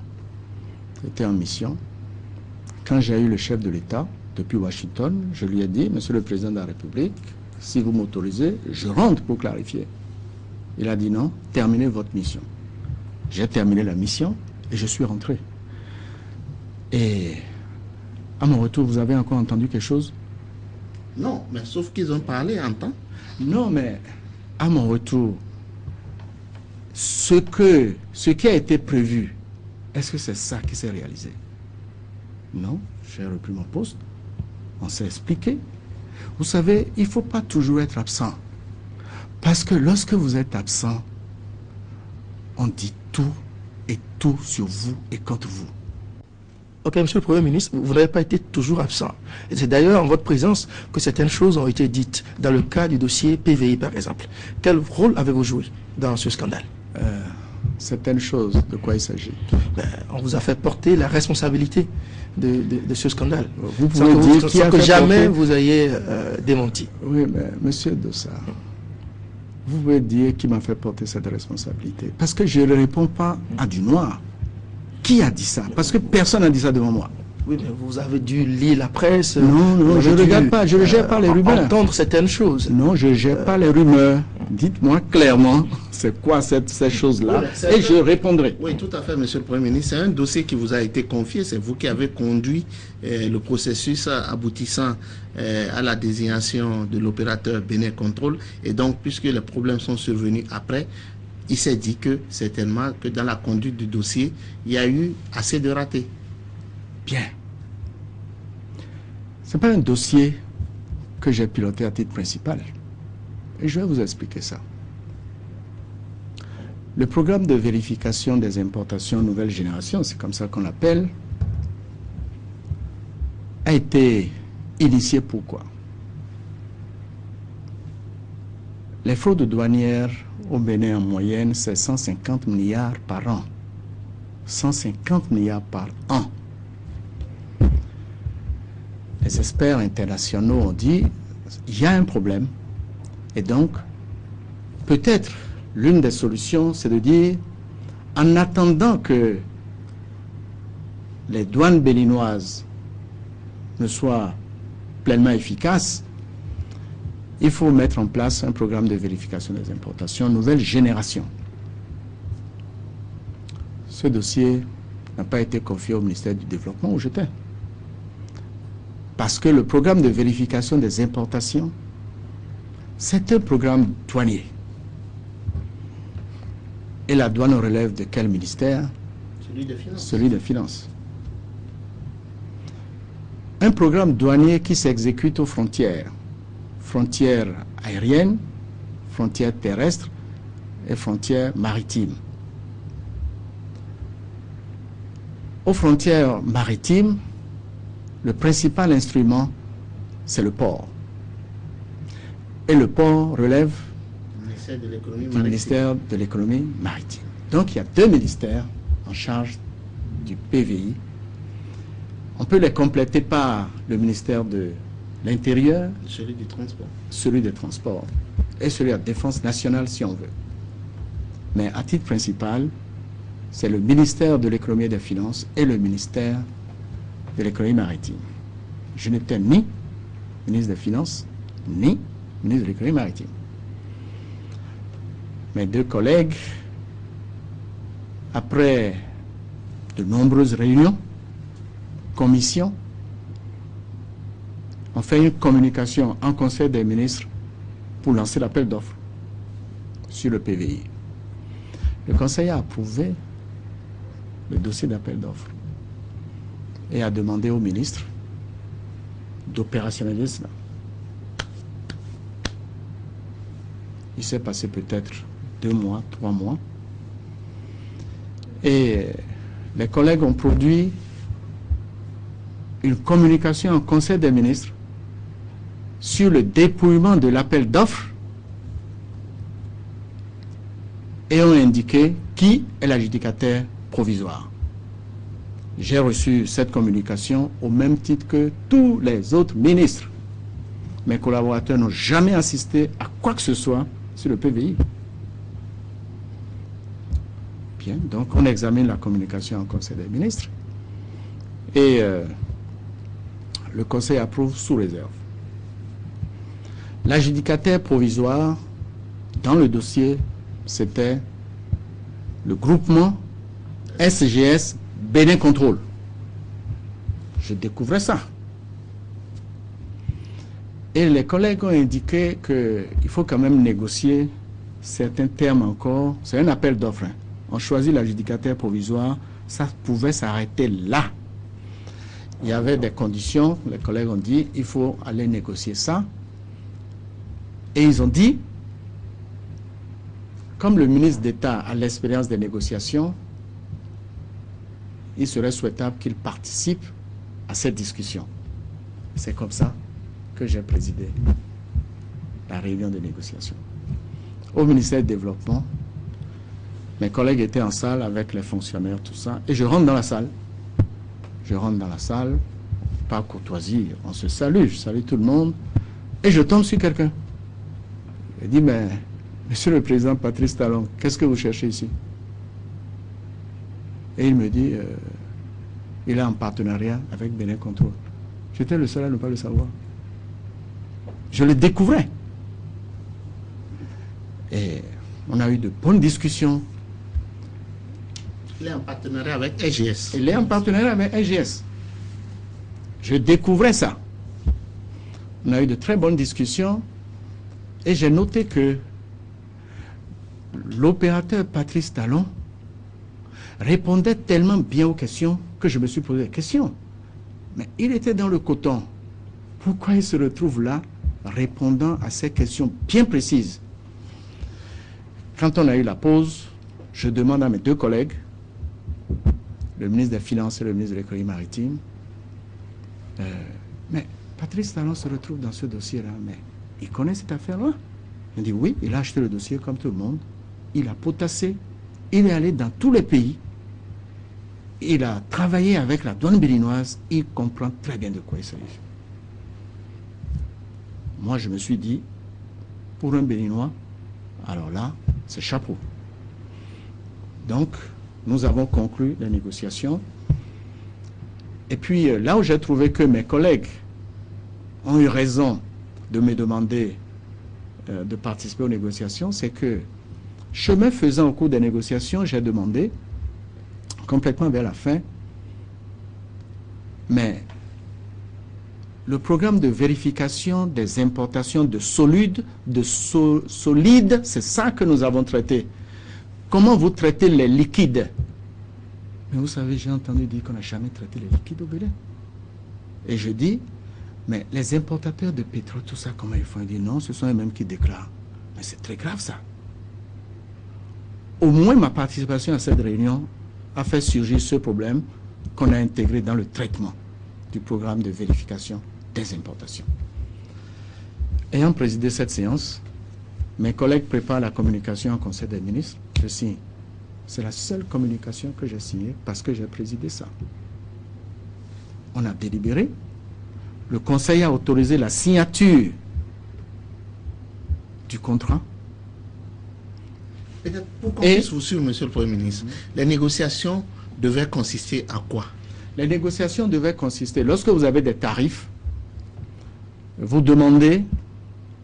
j'étais en mission. Quand j'ai eu le chef de l'État depuis Washington, je lui ai dit, Monsieur le Président de la République, si vous m'autorisez, je rentre pour clarifier. Il a dit non, terminez votre mission. J'ai terminé la mission et je suis rentré. Et à mon retour, vous avez encore entendu quelque chose? Non, mais sauf qu'ils ont parlé en temps. Non, mais à mon retour, ce qui a été prévu, est-ce que c'est ça qui s'est réalisé? Non, j'ai repris mon poste. On s'est expliqué. Vous savez, il ne faut pas toujours être absent. Parce que lorsque vous êtes absent, on dit tout et tout sur vous et contre vous. Ok, Monsieur le Premier ministre, vous n'avez pas été toujours absent. Et c'est d'ailleurs en votre présence que certaines choses ont été dites, dans le cas du dossier PVI par exemple. Quel rôle avez-vous joué dans ce scandale? Certaines choses, de quoi il s'agit? On vous a fait porter la responsabilité de ce scandale. Vous pouvez dire qui a que fait jamais porter... vous ayez démenti. Oui, mais Monsieur Dossard, vous pouvez dire qui m'a fait porter cette responsabilité. Parce que je ne réponds pas à du noir. Qui a dit ça? Parce que personne n'a dit ça devant moi. Oui, mais vous avez dû lire la presse. Non, je ne regarde pas, je ne gère pas les rumeurs. Entendre certaines choses. Non, je ne gère pas les rumeurs. Dites-moi clairement, c'est quoi ces choses-là, et je répondrai. Oui, tout à fait, Monsieur le Premier ministre. C'est un dossier qui vous a été confié. C'est vous qui avez conduit le processus aboutissant à la désignation de l'opérateur Benin Control. Et donc, puisque les problèmes sont survenus après, il s'est dit que certainement que dans la conduite du dossier, il y a eu assez de ratés. Bien. Ce n'est pas un dossier que j'ai piloté à titre principal. Et je vais vous expliquer ça. Le programme de vérification des importations nouvelle génération, c'est comme ça qu'on l'appelle, a été initié pourquoi? Les fraudes douanières au Bénin en moyenne, c'est 150 milliards par an. 150 milliards par an. Les experts internationaux ont dit, il y a un problème. Et donc, peut-être, l'une des solutions, c'est de dire, en attendant que les douanes béninoises ne soient pleinement efficaces, il faut mettre en place un programme de vérification des importations nouvelle génération. Ce dossier n'a pas été confié au ministère du Développement où j'étais. Parce que le programme de vérification des importations, c'est un programme douanier. Et la douane relève de quel ministère? Celui des Finances. Celui des Finances. Un programme douanier qui s'exécute aux frontières. Frontières aériennes, frontières terrestres et frontières maritimes. Aux frontières maritimes, le principal instrument, c'est le port. Et le port relève du ministère de l'économie maritime. Donc il y a deux ministères en charge du PVI. On peut les compléter par le ministère de l'Intérieur, celui du transport. Celui des transports et celui de la défense nationale si on veut. Mais à titre principal, c'est le ministère de l'économie et des finances et le ministère de l'économie maritime. Je n'étais ni ministre des Finances, ni ministre de l'économie maritime. Mes deux collègues, après de nombreuses réunions, commissions, ont fait une communication en Conseil des ministres pour lancer l'appel d'offres sur le PVI. Le Conseil a approuvé le dossier d'appel d'offres et a demandé au ministre d'opérationnaliser cela. Il s'est passé peut-être 2 mois, 3 mois. Et les collègues ont produit une communication au Conseil des ministres sur le dépouillement de l'appel d'offres et ont indiqué qui est l'adjudicataire provisoire. J'ai reçu cette communication au même titre que tous les autres ministres. Mes collaborateurs n'ont jamais assisté à quoi que ce soit sur le PVI. Bien, donc on examine la communication au Conseil des ministres et le Conseil approuve sous réserve. L'adjudicataire provisoire dans le dossier, c'était le groupement SGS Bénin Contrôle. Je découvrais ça. Et les collègues ont indiqué qu'il faut quand même négocier certains termes encore. C'est un appel d'offres. Hein. On choisit l'adjudicataire provisoire, ça pouvait s'arrêter là. Il y avait des conditions, les collègues ont dit, il faut aller négocier ça. Et ils ont dit, comme le ministre d'État a l'expérience des négociations, il serait souhaitable qu'il participe à cette discussion. C'est comme ça que j'ai présidé la réunion de négociation. Au ministère du Développement, mes collègues étaient en salle avec les fonctionnaires, tout ça, et je rentre dans la salle. Je rentre dans la salle, par courtoisie, on se salue, je salue tout le monde, et je tombe sur quelqu'un. Je dis, mais, Monsieur le Président Patrice Talon, qu'est-ce que vous cherchez ici? Et il me dit, il est en partenariat avec Bénin Contrôle. J'étais le seul à ne pas le savoir. Je le découvrais. Et on a eu de bonnes discussions. Il est en partenariat avec SGS. Il est en partenariat avec SGS. Je découvrais ça. On a eu de très bonnes discussions. Et j'ai noté que l'opérateur Patrice Talon répondait tellement bien aux questions que je me suis posé des questions. Mais il était dans le coton. Pourquoi il se retrouve là, répondant à ces questions bien précises? Quand on a eu la pause, je demande à mes deux collègues, le ministre des Finances et le ministre de l'Économie maritime, mais Patrice Talon se retrouve dans ce dossier-là, mais il connaît cette affaire-là? Il dit oui, il a acheté le dossier comme tout le monde, il a potassé, il est allé dans tous les pays, il a travaillé avec la douane béninoise, il comprend très bien de quoi il s'agit. Moi, je me suis dit, pour un Béninois, alors là, c'est chapeau. Donc, nous avons conclu les négociations. Et puis, là où j'ai trouvé que mes collègues ont eu raison de me demander de participer aux négociations, c'est que, chemin faisant au cours des négociations, j'ai demandé, complètement vers la fin, mais le programme de vérification des importations de solides, c'est ça que nous avons traité. Comment vous traitez les liquides? Mais vous savez, j'ai entendu dire qu'on n'a jamais traité les liquides au Bénin. Et je dis, mais les importateurs de pétrole, tout ça, comment ils font? Ils disent non, ce sont eux-mêmes qui déclarent. Mais c'est très grave ça. Au moins ma participation à cette réunion a fait surgir ce problème qu'on a intégré dans le traitement du programme de vérification des importations. Ayant présidé cette séance, mes collègues préparent la communication au Conseil des ministres. Je signe. C'est la seule communication que j'ai signée parce que j'ai présidé ça. On a délibéré. Le Conseil a autorisé la signature du contrat. Peut-être pour qu'on puisse vous suivre, Monsieur le Premier ministre, les négociations devaient consister à quoi? Les négociations devaient consister, lorsque vous avez des tarifs, vous demandez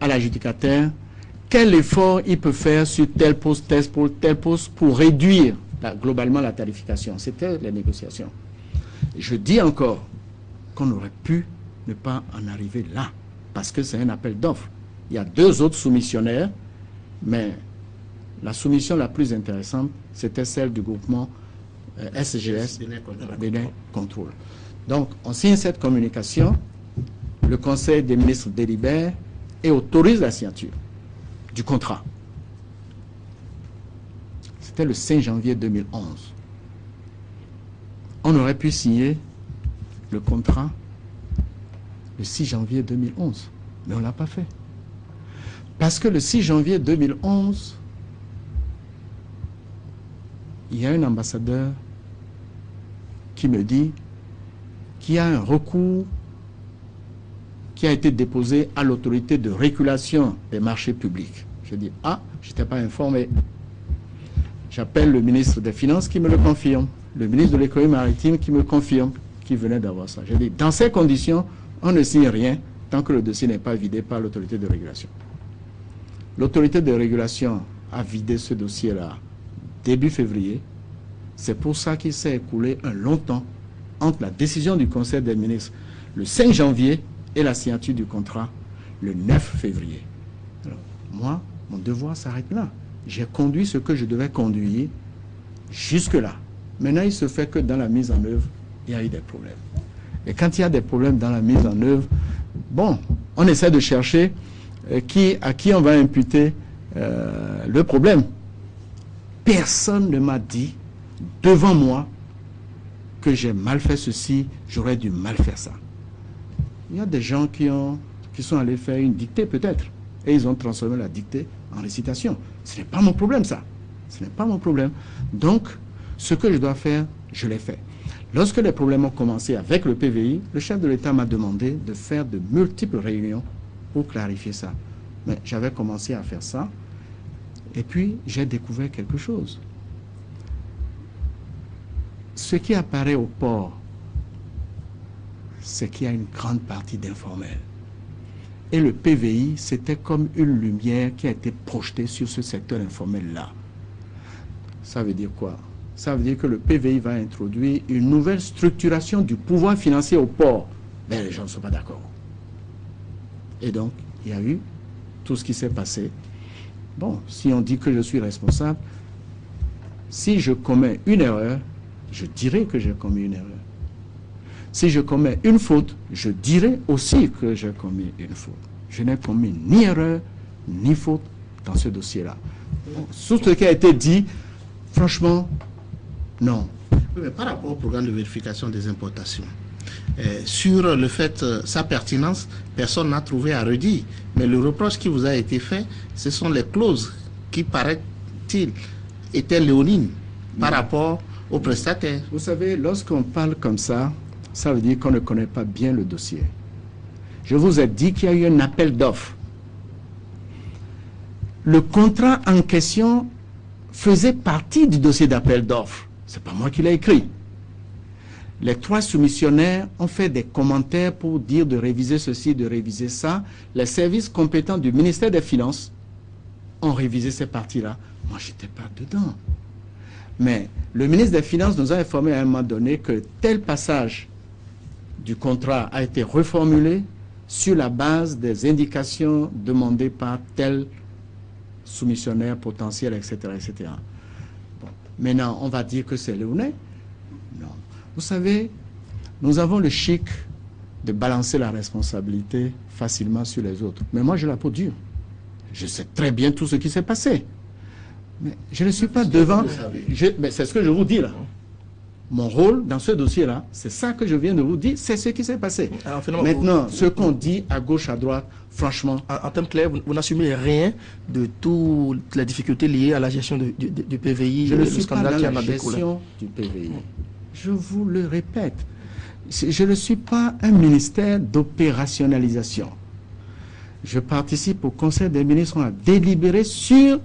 à l'adjudicataire quel effort il peut faire sur tel poste, tel poste pour réduire globalement la tarification. C'était les négociations. Je dis encore qu'on aurait pu ne pas en arriver là, parce que c'est un appel d'offres. Il y a deux autres soumissionnaires, mais la soumission la plus intéressante, c'était celle du groupement SGS, Bénin Contrôle. Donc, on signe cette communication, le Conseil des ministres délibère et autorise la signature du contrat. C'était le 5 janvier 2011. On aurait pu signer le contrat le 6 janvier 2011. Mais on ne l'a pas fait. Parce que le 6 janvier 2011, il y a un ambassadeur qui me dit qu'il y a un recours qui a été déposé à l'autorité de régulation des marchés publics. Je dis, ah, je n'étais pas informé. J'appelle le ministre des Finances qui me le confirme, le ministre de l'économie maritime qui me confirme qu'il venait d'avoir ça. Je dis, dans ces conditions, on ne signe rien tant que le dossier n'est pas vidé par l'autorité de régulation. L'autorité de régulation a vidé ce dossier-là début février. C'est pour ça qu'il s'est écoulé un long temps entre la décision du Conseil des ministres le 5 janvier et la signature du contrat le 9 février. Alors, moi, mon devoir s'arrête là. J'ai conduit ce que je devais conduire jusque-là. Maintenant, il se fait que dans la mise en œuvre, il y a eu des problèmes. Et quand il y a des problèmes dans la mise en œuvre, bon, on essaie de chercher à qui on va imputer le problème. Personne ne m'a dit devant moi que j'ai mal fait ceci, j'aurais dû mal faire ça. Il y a des gens qui sont allés faire une dictée peut-être, et ils ont transformé la dictée en récitation. Ce n'est pas mon problème ça. Ce n'est pas mon problème. Donc, ce que je dois faire, je l'ai fait. Lorsque les problèmes ont commencé avec le PVI, le chef de l'État m'a demandé de faire de multiples réunions pour clarifier ça. Mais j'avais commencé à faire ça, et puis j'ai découvert quelque chose. Ce qui apparaît au port, c'est qu'il y a une grande partie d'informels. Et le PVI, c'était comme une lumière qui a été projetée sur ce secteur informel-là. Ça veut dire quoi? Ça veut dire que le PVI va introduire une nouvelle structuration du pouvoir financier au port. Mais les gens ne sont pas d'accord. Et donc, il y a eu tout ce qui s'est passé. Bon, si on dit que je suis responsable, si je commets une erreur, je dirai que j'ai commis une erreur. Si je commets une faute, je dirai aussi que j'ai commis une faute. Je n'ai commis ni erreur, ni faute dans ce dossier-là. Bon, sur ce qui a été dit, franchement, non. Oui, mais par rapport au programme de vérification des importations, sur le fait, sa pertinence, personne n'a trouvé à redire. Mais le reproche qui vous a été fait, ce sont les clauses qui, paraît-il, étaient léonines par rapport aux prestataires. Vous savez, lorsqu'on parle comme ça veut dire qu'on ne connaît pas bien le dossier. Je vous ai dit qu'il y a eu un appel d'offres. Le contrat en question faisait partie du dossier d'appel d'offres. Ce n'est pas moi qui l'ai écrit. Les 3 soumissionnaires ont fait des commentaires pour dire de réviser ceci, de réviser ça. Les services compétents du ministère des Finances ont révisé ces parties-là. Moi, je n'étais pas dedans. Mais le ministre des Finances nous a informé à un moment donné que tel passage du contrat a été reformulé sur la base des indications demandées par tel soumissionnaire potentiel, etc. etc. Bon. Maintenant, on va dire que c'est léonin. Non. Vous savez, nous avons le chic de balancer la responsabilité facilement sur les autres. Mais moi, j'ai la peau dure. Je sais très bien tout ce qui s'est passé. Mais je ne suis pas devant... Mais c'est ce que je vous dis là. Mon rôle dans ce dossier-là, c'est ça que je viens de vous dire, c'est ce qui s'est passé. Alors, maintenant, ce qu'on dit à gauche, à droite, franchement... En termes clairs, vous n'assumez rien de toutes les difficultés liées à la gestion du PVI. Je ne suis pas dans la gestion du PVI. Je vous le répète. Je ne suis pas un ministère d'opérationnalisation. Je participe au Conseil des ministres, on a délibéré sur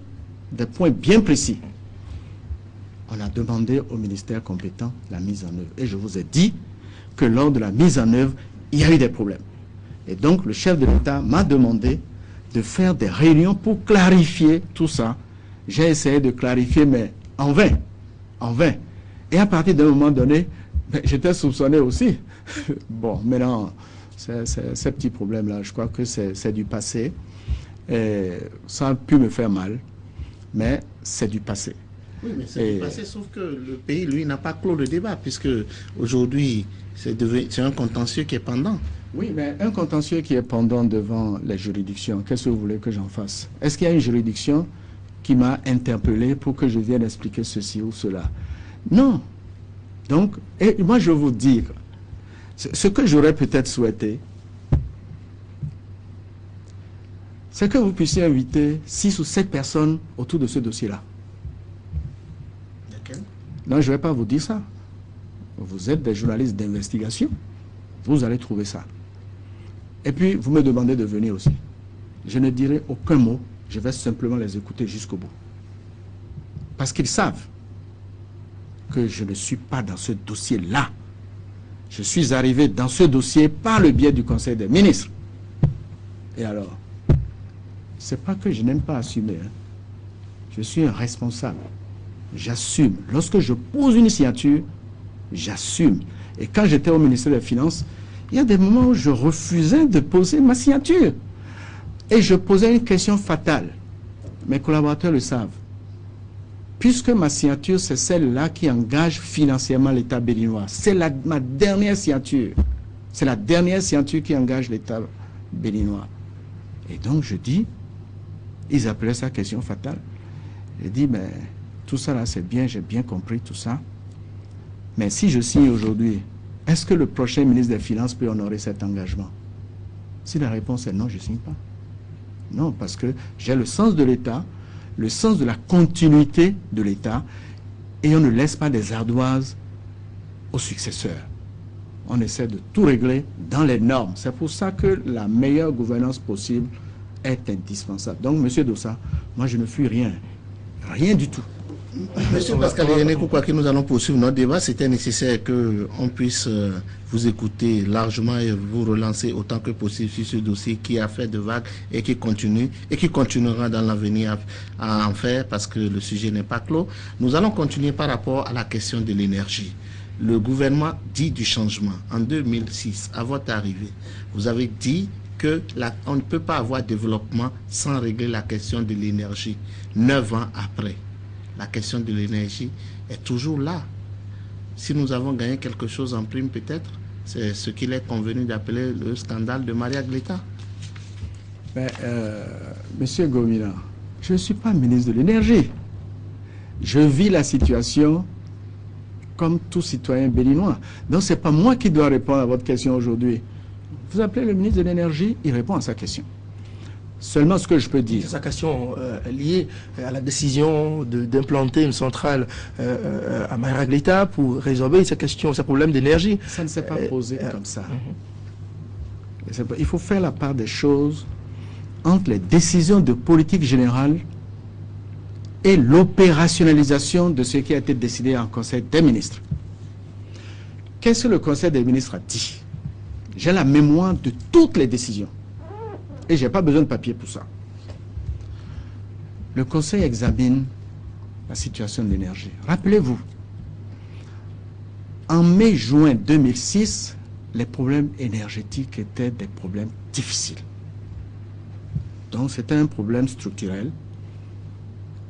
des points bien précis. On a demandé au ministère compétent la mise en œuvre. Et je vous ai dit que lors de la mise en œuvre, il y a eu des problèmes. Et donc, le chef de l'État m'a demandé de faire des réunions pour clarifier tout ça. J'ai essayé de clarifier, mais en vain. En vain. Et à partir d'un moment donné, j'étais soupçonné aussi. Bon, maintenant, ces petits problèmes-là, je crois que c'est du passé. Et ça a pu me faire mal, mais c'est du passé. Oui, mais c'est du passé, sauf que le pays, lui, n'a pas clos le débat, puisque aujourd'hui, c'est un contentieux qui est pendant. Oui, mais un contentieux qui est pendant devant les juridictions, qu'est-ce que vous voulez que j'en fasse? Est-ce qu'il y a une juridiction qui m'a interpellé pour que je vienne expliquer ceci ou cela? Non. Donc, et moi je vous dis, ce que j'aurais peut-être souhaité, c'est que vous puissiez inviter 6 ou 7 personnes autour de ce dossier-là. Non, je ne vais pas vous dire ça. Vous êtes des journalistes d'investigation. Vous allez trouver ça. Et puis, vous me demandez de venir aussi. Je ne dirai aucun mot. Je vais simplement les écouter jusqu'au bout. Parce qu'ils savent que je ne suis pas dans ce dossier-là. Je suis arrivé dans ce dossier par le biais du Conseil des ministres. Et alors, c'est pas que je n'aime pas assumer. Hein. Je suis un responsable. J'assume. Lorsque je pose une signature, j'assume. Et quand j'étais au ministère des Finances, il y a des moments où je refusais de poser ma signature. Et je posais une question fatale. Mes collaborateurs le savent. Puisque ma signature, c'est celle-là qui engage financièrement l'État béninois. C'est ma dernière signature. C'est la dernière signature qui engage l'État béninois. Et donc je dis, ils appelaient ça question fatale. J'ai dit, mais tout ça là, c'est bien, j'ai bien compris tout ça. Mais si je signe aujourd'hui, est-ce que le prochain ministre des Finances peut honorer cet engagement? Si la réponse est non, je ne signe pas. Non, parce que j'ai le sens de l'État, le sens de la continuité de l'État, et on ne laisse pas des ardoises aux successeurs. On essaie de tout régler dans les normes. C'est pour ça que la meilleure gouvernance possible est indispensable. Donc, M. Dossa, moi je ne fuis rien. Rien du tout. Monsieur Pascal Irénée Koukwaki, nous allons poursuivre notre débat. C'était nécessaire qu'on puisse vous écouter largement et vous relancer autant que possible sur ce dossier qui a fait de vagues et qui continue et qui continuera dans l'avenir à en faire parce que le sujet n'est pas clos. Nous allons continuer par rapport à la question de l'énergie. Le gouvernement dit du changement. En 2006, à votre arrivée, vous avez dit qu'on ne peut pas avoir développement sans régler la question de l'énergie. 9 ans après, la question de l'énergie est toujours là. Si nous avons gagné quelque chose en prime, peut-être, c'est ce qu'il est convenu d'appeler le scandale de Maria Gleta. Monsieur Gomina, je ne suis pas ministre de l'énergie. Je vis la situation comme tout citoyen béninois. Donc, ce n'est pas moi qui dois répondre à votre question aujourd'hui. Vous appelez le ministre de l'énergie, il répond à sa question. Seulement ce que je peux dire. C'est sa question liée à la décision d'implanter une centrale à Maria Gleta pour résorber sa question, ce problème d'énergie. Ça ne s'est pas posé comme ça. Il faut faire la part des choses entre les décisions de politique générale et l'opérationnalisation de ce qui a été décidé en Conseil des ministres. Qu'est-ce que le Conseil des ministres a dit? J'ai la mémoire de toutes les décisions. Et je n'ai pas besoin de papier pour ça. Le Conseil examine la situation de l'énergie. Rappelez-vous, en mai-juin 2006, les problèmes énergétiques étaient des problèmes difficiles. Donc c'était un problème structurel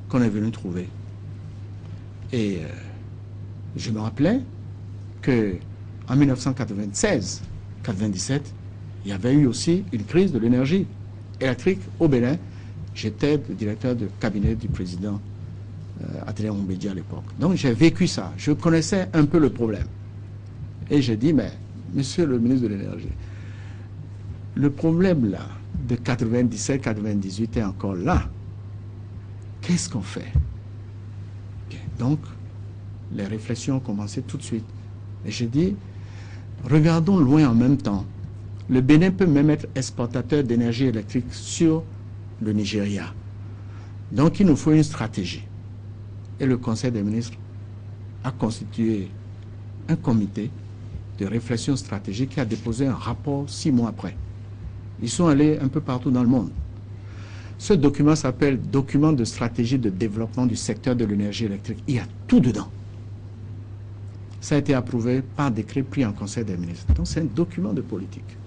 qu'on est venu trouver. Et je me rappelais qu'en 1996, 97, il y avait eu aussi une crise de l'énergie électrique au Bénin. J'étais le directeur de cabinet du président Adrien Mbedi à l'époque. Donc j'ai vécu ça. Je connaissais un peu le problème. Et j'ai dit, mais monsieur le ministre de l'énergie, le problème là, de 97-98 est encore là. Qu'est-ce qu'on fait? Bien. Donc, les réflexions ont commencé tout de suite. Et j'ai dit, regardons loin en même temps. Le Bénin peut même être exportateur d'énergie électrique sur le Nigeria. Donc il nous faut une stratégie. Et le Conseil des ministres a constitué un comité de réflexion stratégique qui a déposé un rapport 6 mois après. Ils sont allés un peu partout dans le monde. Ce document s'appelle « Document de stratégie de développement du secteur de l'énergie électrique ». Il y a tout dedans. Ça a été approuvé par décret pris en Conseil des ministres. Donc c'est un document de politique.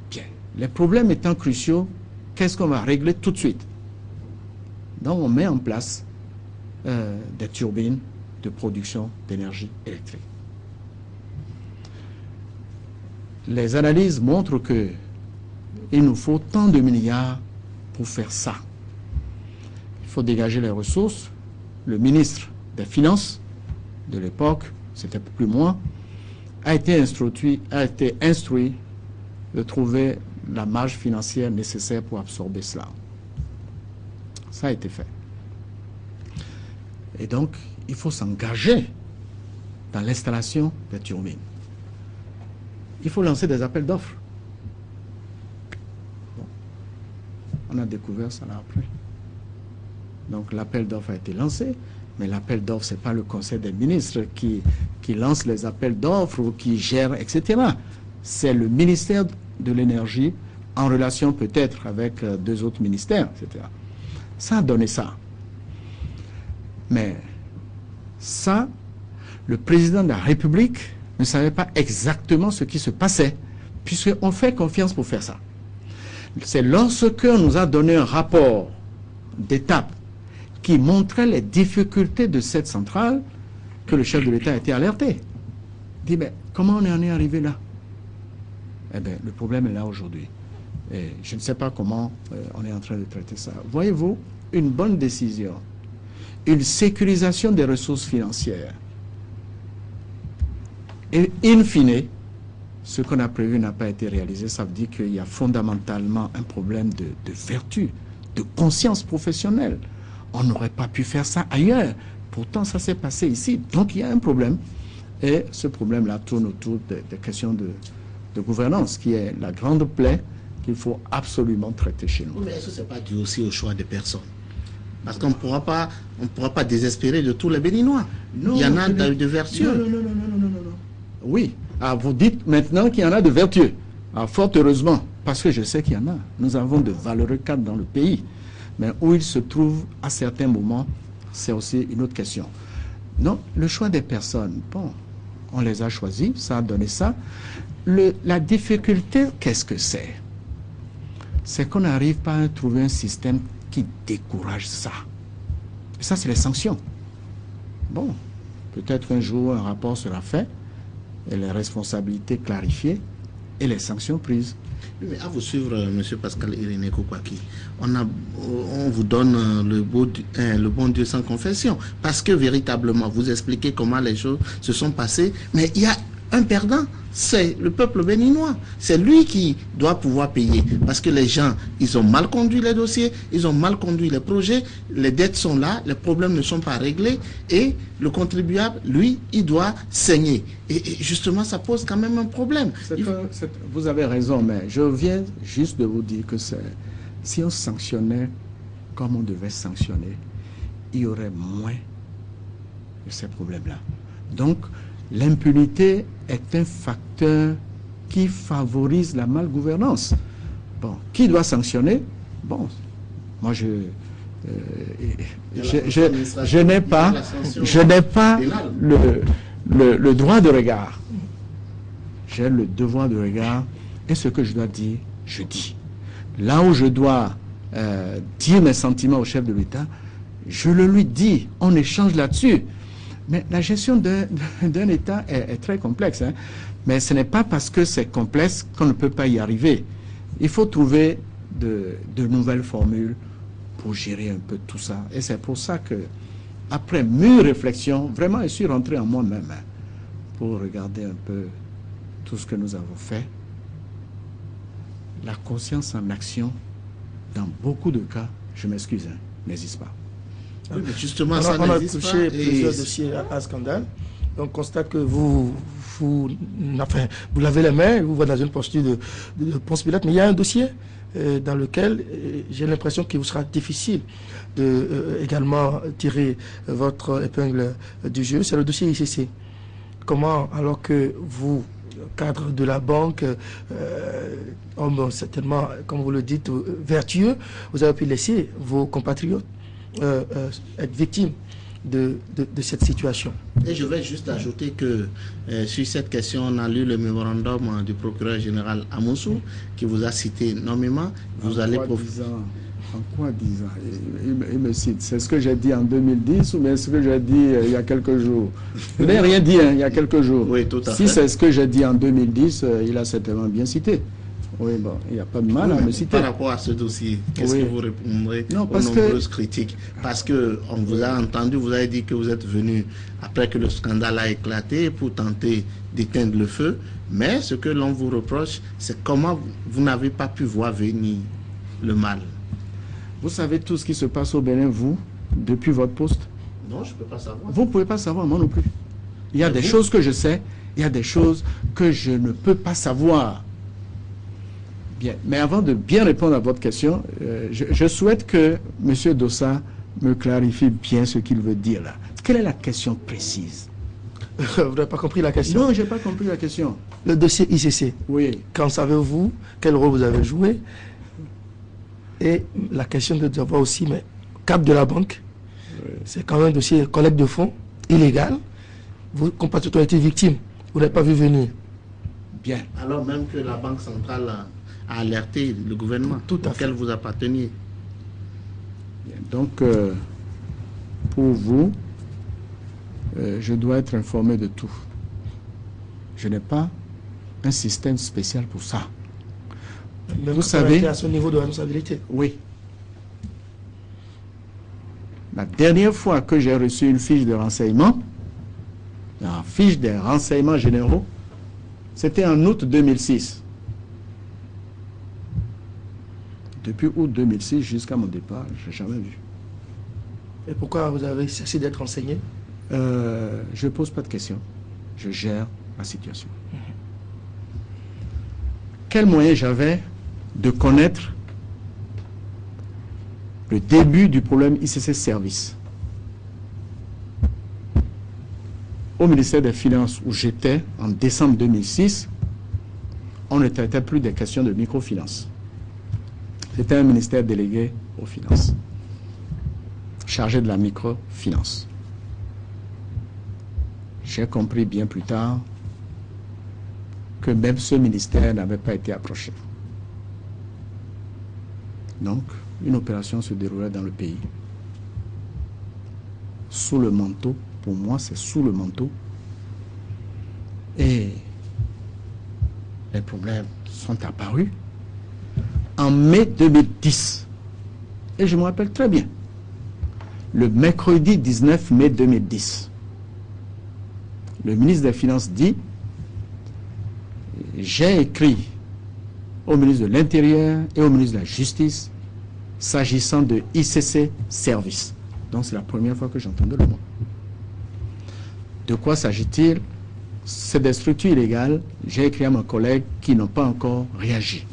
Bien. Les problèmes étant cruciaux, qu'est-ce qu'on va régler tout de suite? Donc on met en place des turbines de production d'énergie électrique. Les analyses montrent que il nous faut tant de milliards pour faire ça. Il faut dégager les ressources. Le ministre des Finances de l'époque, c'était plus moi, a été instruit de trouver la marge financière nécessaire pour absorber cela. Ça a été fait. Et donc, il faut s'engager dans l'installation des turbines. Il faut lancer des appels d'offres. Bon. On a découvert ça là après. Donc l'appel d'offres a été lancé, mais l'appel d'offres, ce n'est pas le Conseil des ministres qui lance les appels d'offres ou qui gère, etc. C'est le ministère de l'Énergie en relation peut-être avec 2 autres ministères, etc. Ça a donné ça. Mais ça, le président de la République ne savait pas exactement ce qui se passait, puisqu'on fait confiance pour faire ça. C'est lorsqu'on nous a donné un rapport d'étape qui montrait les difficultés de cette centrale que le chef de l'État a été alerté. Il dit, mais comment on en est arrivé là? Eh bien, le problème est là aujourd'hui. Et je ne sais pas comment on est en train de traiter ça. Voyez-vous, une bonne décision, une sécurisation des ressources financières, et in fine, ce qu'on a prévu n'a pas été réalisé. Ça veut dire qu'il y a fondamentalement un problème de vertu, de conscience professionnelle. On n'aurait pas pu faire ça ailleurs. Pourtant, ça s'est passé ici. Donc, il y a un problème. Et ce problème-là tourne autour des questions de gouvernance, qui est la grande plaie qu'il faut absolument traiter chez nous. Mais est-ce que ce n'est pas dû aussi au choix des personnes? Parce qu'on ne pourra pas désespérer de tous les Béninois. Non, il y en a de vertueux. Non. Oui. Ah, vous dites maintenant qu'il y en a de vertueux. Ah, fort heureusement, parce que je sais qu'il y en a. Nous avons de valeureux cadres dans le pays. Mais où ils se trouvent à certains moments, c'est aussi une autre question. Non, le choix des personnes, bon, on les a choisis, ça a donné ça. La difficulté, qu'est-ce que c'est? C'est qu'on n'arrive pas à trouver un système qui décourage ça. Et ça, c'est les sanctions. Bon, peut-être qu'un jour, un rapport sera fait, et les responsabilités clarifiées, et les sanctions prises. Mais à vous suivre, M. Pascal Irénée Kokwaki, on vous donne le bon Dieu sans confession, parce que véritablement, vous expliquez comment les choses se sont passées, mais il y a un perdant, c'est le peuple béninois. C'est lui qui doit pouvoir payer, parce que les gens, ils ont mal conduit les dossiers, ils ont mal conduit les projets, les dettes sont là, les problèmes ne sont pas réglés, et le contribuable, lui, il doit saigner. Et justement, ça pose quand même un problème. Vous avez raison, mais je viens juste de vous dire que si on sanctionnait comme on devait sanctionner, il y aurait moins de ces problèmes-là. Donc, l'impunité est un facteur qui favorise la malgouvernance. Bon, qui doit sanctionner? Bon, moi je n'ai pas le droit de regard. J'ai le devoir de regard, et ce que je dois dire, je dis. Là où je dois dire mes sentiments au chef de l'État, je le lui dis, on échange là-dessus. Mais la gestion d'un État est très complexe. Hein. Mais ce n'est pas parce que c'est complexe qu'on ne peut pas y arriver. Il faut trouver de nouvelles formules pour gérer un peu tout ça. Et c'est pour ça que, après mûre réflexion, vraiment je suis rentré en moi-même pour regarder un peu tout ce que nous avons fait. La conscience en action, dans beaucoup de cas, je m'excuse, n'hésite pas. Oui, mais justement, on a touché pas, plusieurs dossiers à scandale. Donc, on constate que vous lavez les mains, vous voyez dans une posture de Ponce Pilate, mais il y a un dossier dans lequel j'ai l'impression qu'il vous sera difficile de également tirer votre épingle du jeu. C'est le dossier ICC. Comment, alors que vous, cadre de la banque, homme certainement, comme vous le dites, vertueux, vous avez pu laisser vos compatriotes être victimes de cette situation. Et je vais juste ajouter que sur cette question, on a lu le mémorandum du procureur général Amoussou qui vous a cité nommément. Vous allez profiter. En quoi 10 ans? Il me cite. C'est ce que j'ai dit en 2010 ou bien ce que j'ai dit il y a quelques jours? Je n'ai rien dit il y a quelques jours. Oui, tout à fait. Si c'est ce que j'ai dit en 2010, il a certainement bien cité. Oui, bon, il n'y a pas de mal à me citer. Par rapport à ce dossier, qu'est-ce que vous répondrez aux nombreuses critiques? Parce qu'on vous a entendu, vous avez dit que vous êtes venu après que le scandale a éclaté pour tenter d'éteindre le feu, mais ce que l'on vous reproche, c'est comment vous n'avez pas pu voir venir le mal. Vous savez tout ce qui se passe au Bénin, vous, depuis votre poste? Non, je ne peux pas savoir. Vous ne pouvez pas savoir, moi non plus. Il y a des choses que je sais, il y a des choses que je ne peux pas savoir. Bien, mais avant de bien répondre à votre question, je souhaite que M. Dossa me clarifie bien ce qu'il veut dire là. Quelle est la question précise? Vous n'avez pas compris la question? Non, je n'ai pas compris la question. Le dossier ICC. Oui. Qu'en savez-vous? Quel rôle vous avez joué? Et la question de savoir aussi, mais cap de la banque, c'est quand même un dossier collecte de fonds illégal. Vos compatriotes ont été victimes. Vous n'avez pas vu venir. Bien. Alors même que la Banque centrale a alerté le gouvernement auquel vous apparteniez. Bien. Donc, pour vous, je dois être informé de tout. Je n'ai pas un système spécial pour ça. Même vous savez, à ce niveau de responsabilité. Oui. La dernière fois que j'ai reçu une fiche de renseignement, la fiche des renseignements généraux, c'était en août 2006. Depuis août 2006 jusqu'à mon départ, je n'ai jamais vu. Et pourquoi vous avez cessé d'être renseigné? Je ne pose pas de questions. Je gère la situation. Quel moyen j'avais de connaître le début du problème ICC Service? Au ministère des Finances où j'étais en décembre 2006, on ne traitait plus des questions de microfinance. C'était un ministère délégué aux finances, chargé de la microfinance. J'ai compris bien plus tard que même ce ministère n'avait pas été approché. Donc, une opération se déroulait dans le pays, sous le manteau. Pour moi, c'est sous le manteau. Et les problèmes sont apparus en mai 2010. Et je me rappelle très bien. Le mercredi 19 mai 2010, le ministre des Finances dit: j'ai écrit au ministre de l'Intérieur et au ministre de la Justice s'agissant de ICC Service. Donc c'est la première fois que j'entendais le mot. De quoi s'agit-il? C'est des structures illégales. J'ai écrit à mes collègues qui n'ont pas encore réagi.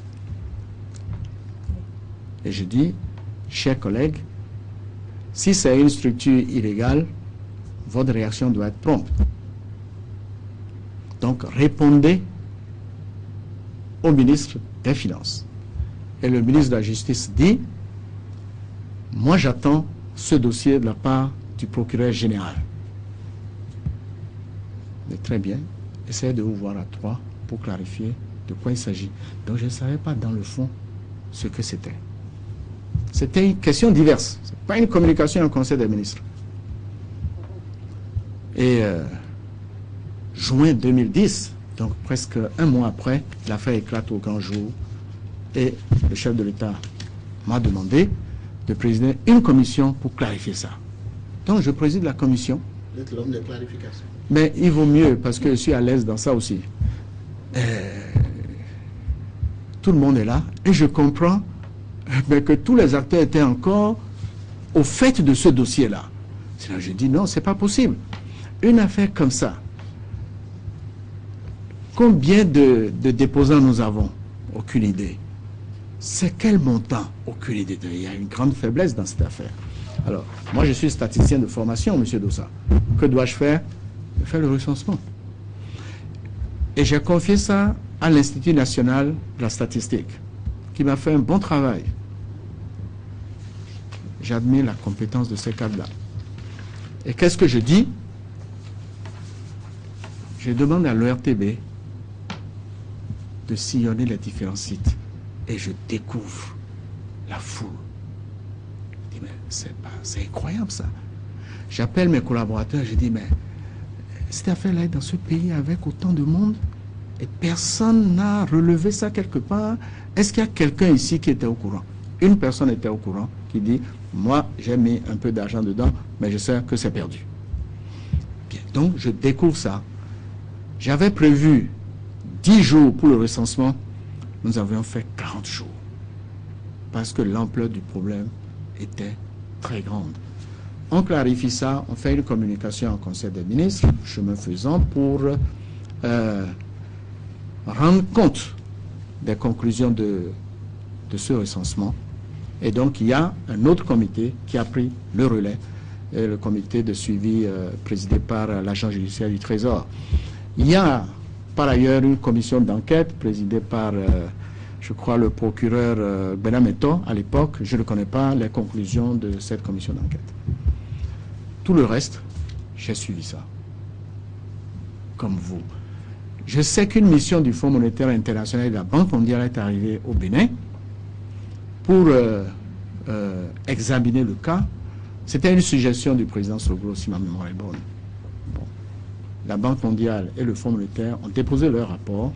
Et je dis: chers collègues, si c'est une structure illégale, votre réaction doit être prompte. Donc répondez au ministre des Finances. Et le ministre de la Justice dit: moi j'attends ce dossier de la part du procureur général. Mais très bien, essayez de vous voir à trois pour clarifier de quoi il s'agit. Donc je ne savais pas dans le fond ce que c'était. C'était une question diverse. Ce n'est pas une communication en conseil des ministres. Et juin 2010, donc presque un mois après, l'affaire éclate au grand jour. Et le chef de l'État m'a demandé de présider une commission pour clarifier ça. Donc je préside la commission. Vous êtes l'homme de clarification. Mais il vaut mieux parce que je suis à l'aise dans ça aussi. Tout le monde est là et je comprends que tous les acteurs étaient encore au fait de ce dossier-là. Sinon je dis non, c'est pas possible. Une affaire comme ça, combien de déposants nous avons? Aucune idée. C'est quel montant? Aucune idée. Il y a une grande faiblesse dans cette affaire. Alors, moi je suis statisticien de formation, M. Dossa. Que dois-je faire? Faire le recensement. Et j'ai confié ça à l'Institut national de la statistique, qui m'a fait un bon travail. J'admire la compétence de ces cadres-là. Et qu'est-ce que je dis? Je demande à l'ORTB de sillonner les différents sites. Et je découvre la foule. Je dis, mais c'est incroyable ça. J'appelle mes collaborateurs, je dis, mais cette affaire-là est dans ce pays avec autant de monde, Et personne n'a relevé ça quelque part. Est-ce qu'il y a quelqu'un ici qui était au courant? Une personne était au courant qui dit, moi j'ai mis un peu d'argent dedans, mais je sais que c'est perdu. Bien, donc je découvre ça. J'avais prévu 10 jours pour le recensement. Nous avions fait 40 jours. Parce que l'ampleur du problème était très grande. On clarifie ça, on fait une communication en Conseil des ministres, chemin faisant, pour rendre compte des conclusions de ce recensement. Et donc, il y a un autre comité qui a pris le relais, le comité de suivi présidé par l'agent judiciaire du Trésor. Il y a par ailleurs une commission d'enquête présidée par, je crois, le procureur Benameto à l'époque. Je ne connais pas les conclusions de cette commission d'enquête. Tout le reste, j'ai suivi ça, comme vous. Je sais qu'une mission du Fonds monétaire international et de la Banque mondiale est arrivée au Bénin pour examiner le cas. C'était une suggestion du président Soglo, si ma mémoire est bonne. Bon. La Banque mondiale et le Fonds monétaire ont déposé leur rapport.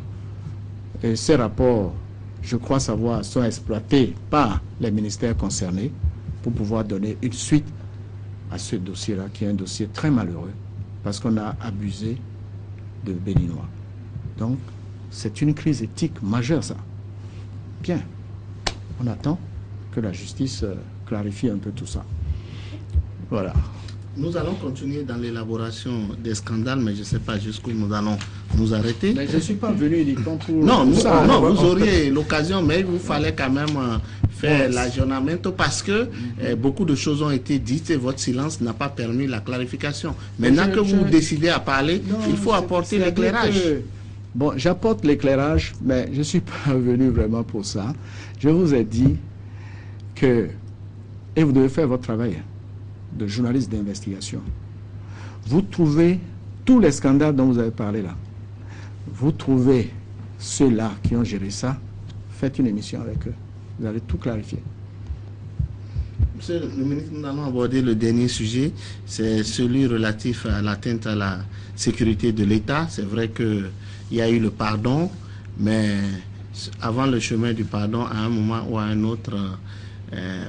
Et ces rapports, je crois savoir, sont exploités par les ministères concernés pour pouvoir donner une suite à ce dossier-là, qui est un dossier très malheureux, parce qu'on a abusé de Béninois. Donc, c'est une crise éthique majeure, ça. Bien. On attend que la justice clarifie un peu tout ça. Voilà. Nous allons continuer dans l'élaboration des scandales, mais je ne sais pas jusqu'où nous allons nous arrêter. Mais je ne suis pas venu uniquement pour... Non, ça, non, vous auriez l'occasion, mais il vous fallait quand même faire l'aggiornamento parce que beaucoup de choses ont été dites et votre silence n'a pas permis la clarification. Maintenant que vous décidez à parler, il faut apporter l'éclairage. Bon, j'apporte l'éclairage, mais je ne suis pas venu vraiment pour ça. Je vous ai dit que, et vous devez faire votre travail de journaliste d'investigation, vous trouvez tous les scandales dont vous avez parlé là, vous trouvez ceux-là qui ont géré ça, faites une émission avec eux, vous allez tout clarifier. Monsieur le ministre, nous allons aborder le dernier sujet, c'est celui relatif à l'atteinte à la sécurité de l'État. C'est vrai qu'il y a eu le pardon, mais avant le chemin du pardon, à un moment ou à un autre,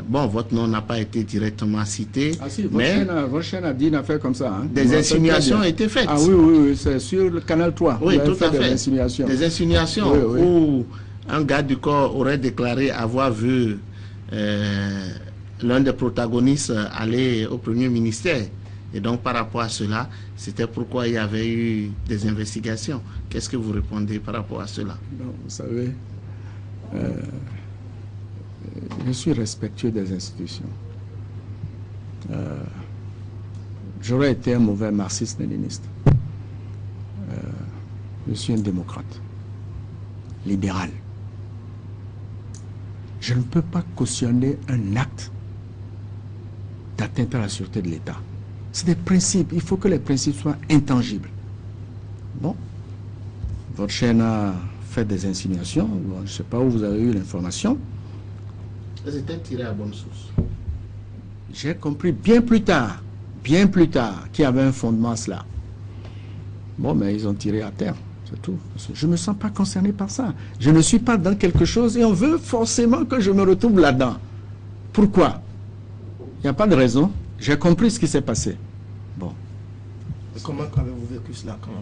bon, votre nom n'a pas été directement cité. Ah si, mais votre chaîne a dit une affaire comme ça. Hein. Des insinuations ont été faites. Ah oui, oui, oui, c'est sur le canal 3. Oui, tout à fait. Des insinuations. Des insinuations oui, oui. Où un garde du corps aurait déclaré avoir vu l'un des protagonistes aller au premier ministère. Et donc, par rapport à cela, c'était pourquoi il y avait eu des investigations. Qu'est-ce que vous répondez par rapport à cela? Non, vous savez, je suis respectueux des institutions. J'aurais été un mauvais marxiste-léniniste. Je suis un démocrate, libéral. Je ne peux pas cautionner un acte d'atteinte à la sûreté de l'État. C'est des principes. Il faut que les principes soient intangibles. Bon, votre chaîne a fait des insinuations. Bon, je ne sais pas où vous avez eu l'information. Elles étaient tirées à bonne source. J'ai compris bien plus tard qu'il y avait un fondement à cela. Bon, mais ils ont tiré à terre, c'est tout. Je ne me sens pas concerné par ça. Je ne suis pas dans quelque chose et on veut forcément que je me retrouve là-dedans. Pourquoi? Il n'y a pas de raison. J'ai compris ce qui s'est passé. Bon. Comment avez-vous vécu cela quand même?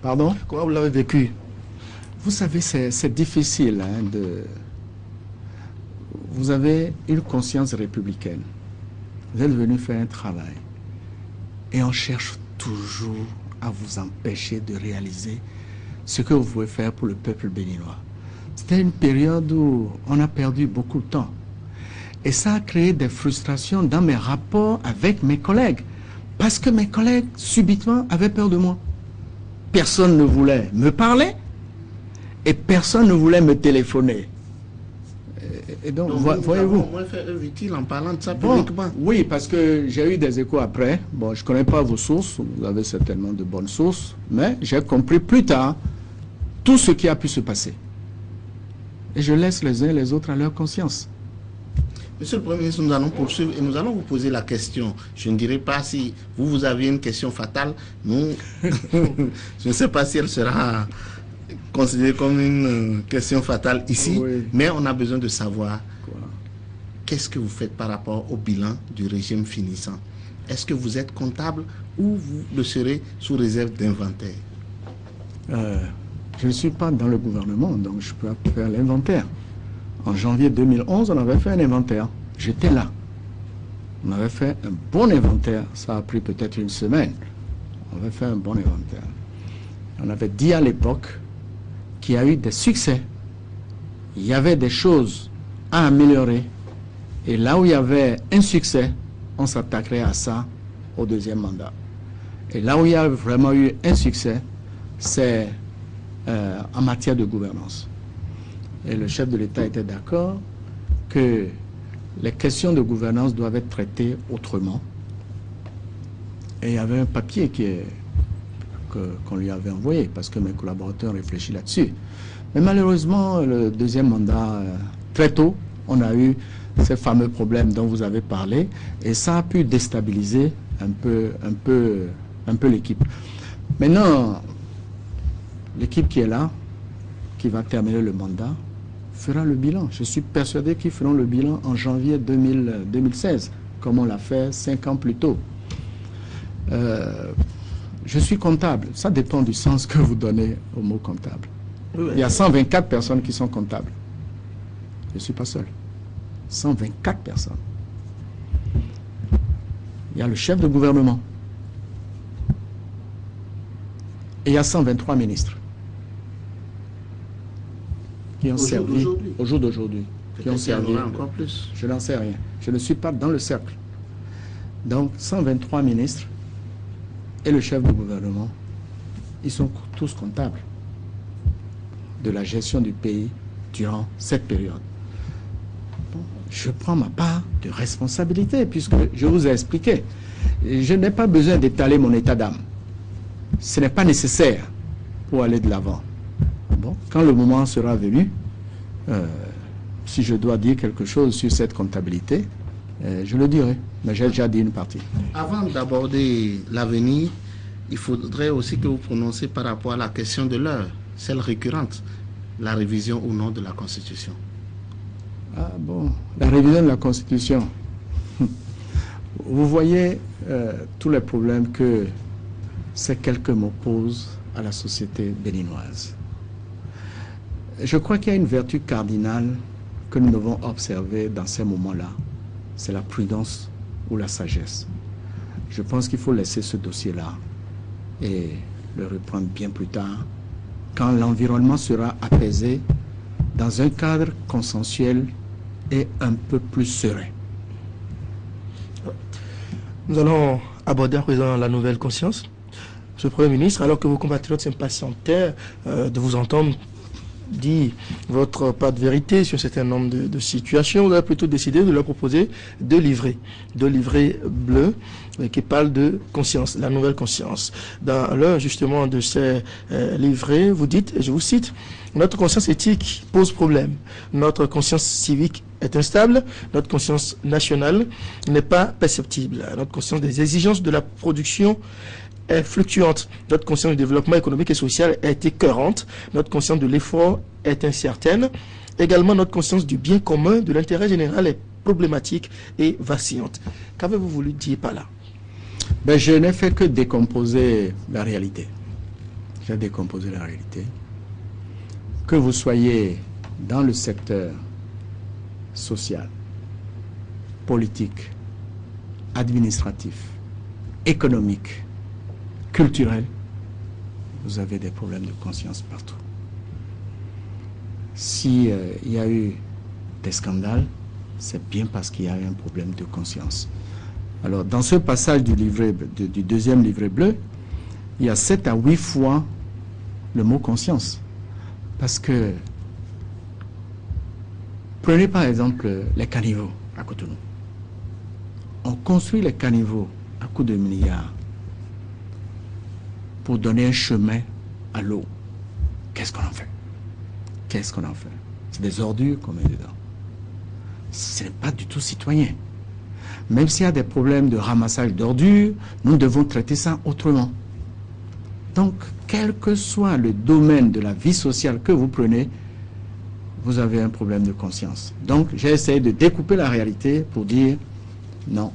Pardon? Comment vous l'avez vécu? Vous savez, c'est difficile de... Vous avez une conscience républicaine. Vous êtes venu faire un travail. Et on cherche toujours à vous empêcher de réaliser ce que vous pouvez faire pour le peuple béninois. C'était une période où on a perdu beaucoup de temps. Et ça a créé des frustrations dans mes rapports avec mes collègues. Parce que mes collègues, subitement, avaient peur de moi. Personne ne voulait me parler et personne ne voulait me téléphoner. Et donc voyez-vous. Au moins fait œuvre utile en parlant de ça Bon, publiquement. oui, parce que j'ai eu des échos après. Bon, je ne connais pas vos sources, vous avez certainement de bonnes sources, mais j'ai compris plus tard tout ce qui a pu se passer. Et je laisse les uns et les autres à leur conscience. Monsieur le Premier ministre, nous allons poursuivre et nous allons vous poser la question. Je ne dirai pas si vous aviez une question fatale. Nous, je ne sais pas si elle sera considéré comme une question fatale ici, Oui. mais on a besoin de savoir Quoi. qu'est-ce que vous faites par rapport au bilan du régime finissant. Est-ce que vous êtes comptable ou vous le serez sous réserve d'inventaire? Je ne suis pas dans le gouvernement, donc je peux faire l'inventaire. En janvier 2011, on avait fait un inventaire. J'étais là. On avait fait un bon inventaire. Ça a pris peut-être une semaine. On avait fait un bon inventaire. On avait dit à l'époque qu'il y a eu des succès. Il y avait des choses à améliorer. Et là où il y avait un succès, on s'attaquerait à ça au deuxième mandat. Et là où il y a vraiment eu un succès, c'est en matière de gouvernance. Et le chef de l'État était d'accord que les questions de gouvernance doivent être traitées autrement. Et il y avait un papier qu'on lui avait envoyé, parce que mes collaborateurs réfléchissent là-dessus. Mais malheureusement, le deuxième mandat, très tôt, on a eu ces fameux problèmes dont vous avez parlé, et ça a pu déstabiliser un peu l'équipe. Maintenant, l'équipe qui est là, qui va terminer le mandat, fera le bilan. Je suis persuadé qu'ils feront le bilan en janvier 2016, comme on l'a fait 5 ans plus tôt. Je suis comptable. Ça dépend du sens que vous donnez au mot comptable. Oui. Il y a 124 personnes qui sont comptables. Je ne suis pas seul. 124 personnes. Il y a le chef de gouvernement. Et il y a 123 ministres qui ont servi au jour d'aujourd'hui. Qui ont servi encore plus. Je n'en sais rien. Je ne suis pas dans le cercle. Donc 123 ministres et le chef de gouvernement, ils sont tous comptables de la gestion du pays durant cette période. Bon, je prends ma part de responsabilité puisque je vous ai expliqué. Je n'ai pas besoin d'étaler mon état d'âme. Ce n'est pas nécessaire pour aller de l'avant. Bon, quand le moment sera venu, si je dois dire quelque chose sur cette comptabilité, je le dirai. Mais j'ai déjà dit une partie. Avant d'aborder l'avenir, il faudrait aussi que vous prononciez par rapport à la question de l'heure, celle récurrente, la révision ou non de la Constitution. Ah bon, la révision de la Constitution. Vous voyez tous les problèmes que ces quelques mots posent à la société béninoise. Je crois qu'il y a une vertu cardinale que nous devons observer dans ces moments-là. C'est la prudence ou la sagesse. Je pense qu'il faut laisser ce dossier-là et le reprendre bien plus tard, quand l'environnement sera apaisé dans un cadre consensuel et un peu plus serein. Nous allons aborder à présent la nouvelle conscience. Monsieur le Premier ministre, alors que vos compatriotes s'impatientaient de vous entendre dire votre part de vérité sur un certain nombre de situations, vous avez plutôt décidé de leur proposer deux livrets bleus qui parlent de conscience, la nouvelle conscience. Dans l'un justement de ces livrets, vous dites, et je vous cite, notre conscience éthique pose problème, notre conscience civique est instable, notre conscience nationale n'est pas perceptible, notre conscience des exigences de la production est fluctuante. Notre conscience du développement économique et social est écœurante. Notre conscience de l'effort est incertaine. Également, notre conscience du bien commun, de l'intérêt général est problématique et vacillante. Qu'avez-vous voulu dire par là? Ben, je n'ai fait que décomposer la réalité. J'ai décomposé la réalité. Que vous soyez dans le secteur social, politique, administratif, économique, culturel, vous avez des problèmes de conscience partout. Si il y a eu des scandales, c'est bien parce qu'il y a eu un problème de conscience. Alors, dans ce passage du deuxième livret bleu, il y a 7 à 8 fois le mot conscience. Parce que, prenez par exemple les caniveaux à Cotonou. On construit les caniveaux à coups de milliards pour donner un chemin à l'eau. Qu'est-ce qu'on en fait? Qu'est-ce qu'on en fait? C'est des ordures qu'on met dedans. Ce n'est pas du tout citoyen. Même s'il y a des problèmes de ramassage d'ordures, nous devons traiter ça autrement. Donc, quel que soit le domaine de la vie sociale que vous prenez, vous avez un problème de conscience. Donc, j'ai essayé de découper la réalité pour dire non.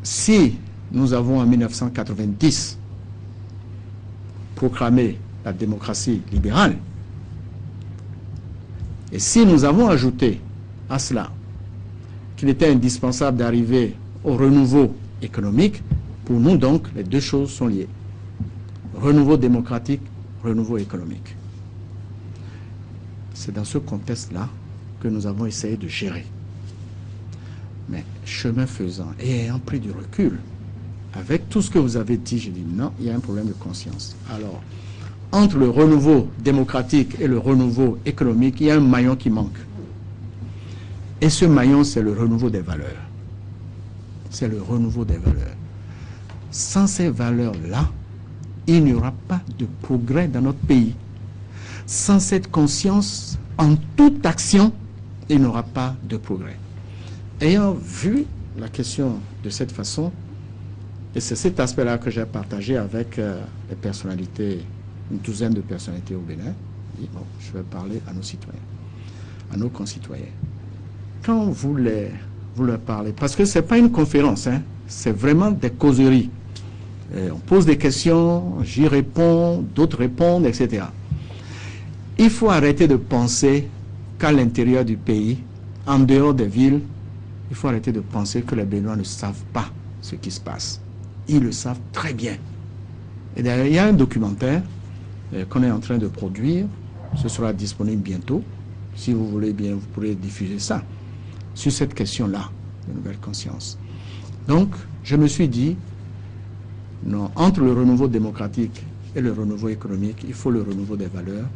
Si nous avons en 1990 proclamé la démocratie libérale, et si nous avons ajouté à cela qu'il était indispensable d'arriver au renouveau économique, pour nous donc, les deux choses sont liées. Renouveau démocratique, renouveau économique. C'est dans ce contexte-là que nous avons essayé de gérer. Mais chemin faisant, et ayant pris du recul, avec tout ce que vous avez dit, j'ai dit non, il y a un problème de conscience. Alors, entre le renouveau démocratique et le renouveau économique, il y a un maillon qui manque. Et ce maillon, c'est le renouveau des valeurs. C'est le renouveau des valeurs. Sans ces valeurs-là, il n'y aura pas de progrès dans notre pays. Sans cette conscience, en toute action, il n'y aura pas de progrès. Ayant vu la question de cette façon, et c'est cet aspect-là que j'ai partagé avec les personnalités, une douzaine de personnalités au Bénin, et bon, je vais parler à nos citoyens, à nos concitoyens. Quand vous leur parlez, parce que ce n'est pas une conférence, hein, c'est vraiment des causeries. On pose des questions, j'y réponds, d'autres répondent, etc. Il faut arrêter de penser qu'à l'intérieur du pays, en dehors des villes, il faut arrêter de penser que les Béninois ne savent pas ce qui se passe. Ils le savent très bien. Et d'ailleurs, il y a un documentaire qu'on est en train de produire. Ce sera disponible bientôt. Si vous voulez bien, vous pourrez diffuser ça sur cette question-là, de nouvelle conscience. Donc, je me suis dit, non, entre le renouveau démocratique et le renouveau économique, il faut le renouveau des valeurs.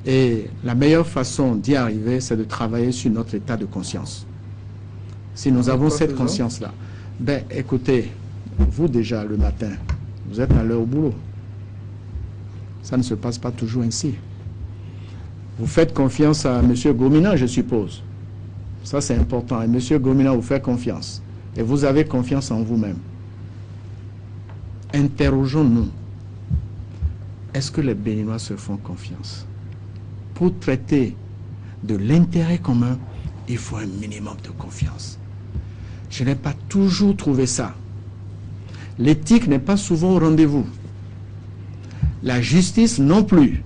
Et la meilleure façon d'y arriver, c'est de travailler sur notre état de conscience. Si nous avons cette conscience-là, ben écoutez, vous déjà le matin, vous êtes à l'heure au boulot. Ça ne se passe pas toujours ainsi. Vous faites confiance à M. Gomina, je suppose. Ça, c'est important. Et M. Gomina vous fait confiance. Et vous avez confiance en vous-même. Interrogeons-nous. Est-ce que les Béninois se font confiance? Pour traiter de l'intérêt commun, il faut un minimum de confiance. Je n'ai pas toujours trouvé ça. L'éthique n'est pas souvent au rendez-vous. La justice non plus.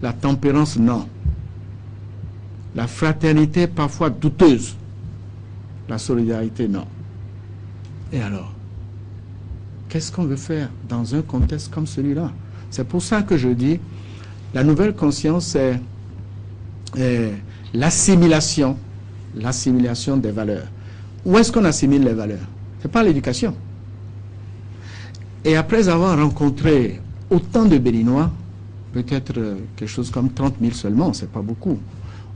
La tempérance non. La fraternité parfois douteuse. La solidarité non. Et alors, qu'est-ce qu'on veut faire dans un contexte comme celui-là? C'est pour ça que je dis, la nouvelle conscience, c'est l'assimilation des valeurs. Où est-ce qu'on assimile les valeurs? Ce n'est pas l'éducation. Et après avoir rencontré autant de Béninois, peut-être quelque chose comme 30 000 seulement, ce n'est pas beaucoup,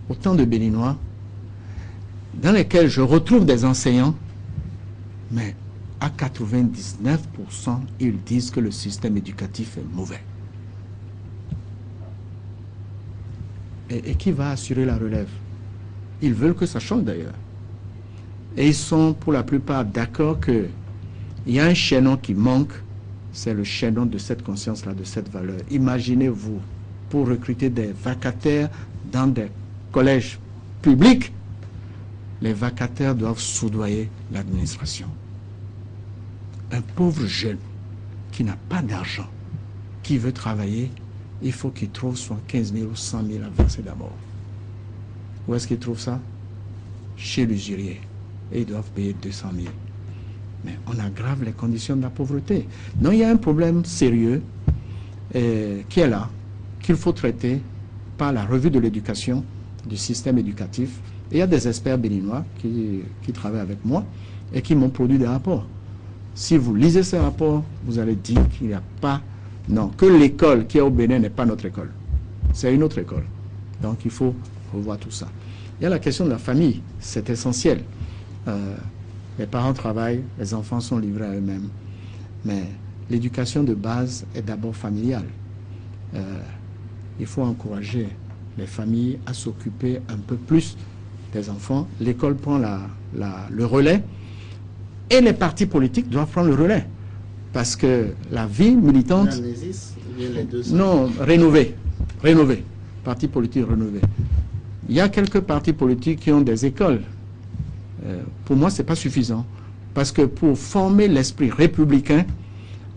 autant de Béninois, dans lesquels je retrouve des enseignants, mais à 99%, ils disent que le système éducatif est mauvais. Et qui va assurer la relève? Ils veulent que ça change d'ailleurs. Et ils sont pour la plupart d'accord qu'il y a un chaînon qui manque, c'est le chaînon de cette conscience-là, de cette valeur. Imaginez-vous, pour recruter des vacataires dans des collèges publics, les vacataires doivent soudoyer l'administration. Un pauvre jeune qui n'a pas d'argent, qui veut travailler, il faut qu'il trouve soit 15 000 ou 100 000 à verser d'abord. Où est-ce qu'il trouve ça? Chez l'usurier. Et ils doivent payer 200 000. Mais on aggrave les conditions de la pauvreté. Donc il y a un problème sérieux qui est là, qu'il faut traiter par la revue de l'éducation, du système éducatif. Et il y a des experts béninois qui travaillent avec moi et qui m'ont produit des rapports. Si vous lisez ces rapports, vous allez dire qu'il n'y a pas... Non, que l'école qui est au Bénin n'est pas notre école. C'est une autre école. Donc il faut revoir tout ça. Il y a la question de la famille, c'est essentiel. Les parents travaillent, les enfants sont livrés à eux-mêmes. Mais l'éducation de base est d'abord familiale. Il faut encourager les familles à s'occuper un peu plus des enfants. L'école prend le relais et les partis politiques doivent prendre le relais. Parce que la vie militante... L'amnésis, ou bien les deux? Non, rénové. Parti politique rénové. Il y a quelques partis politiques qui ont des écoles. Pour moi, ce n'est pas suffisant. Parce que pour former l'esprit républicain,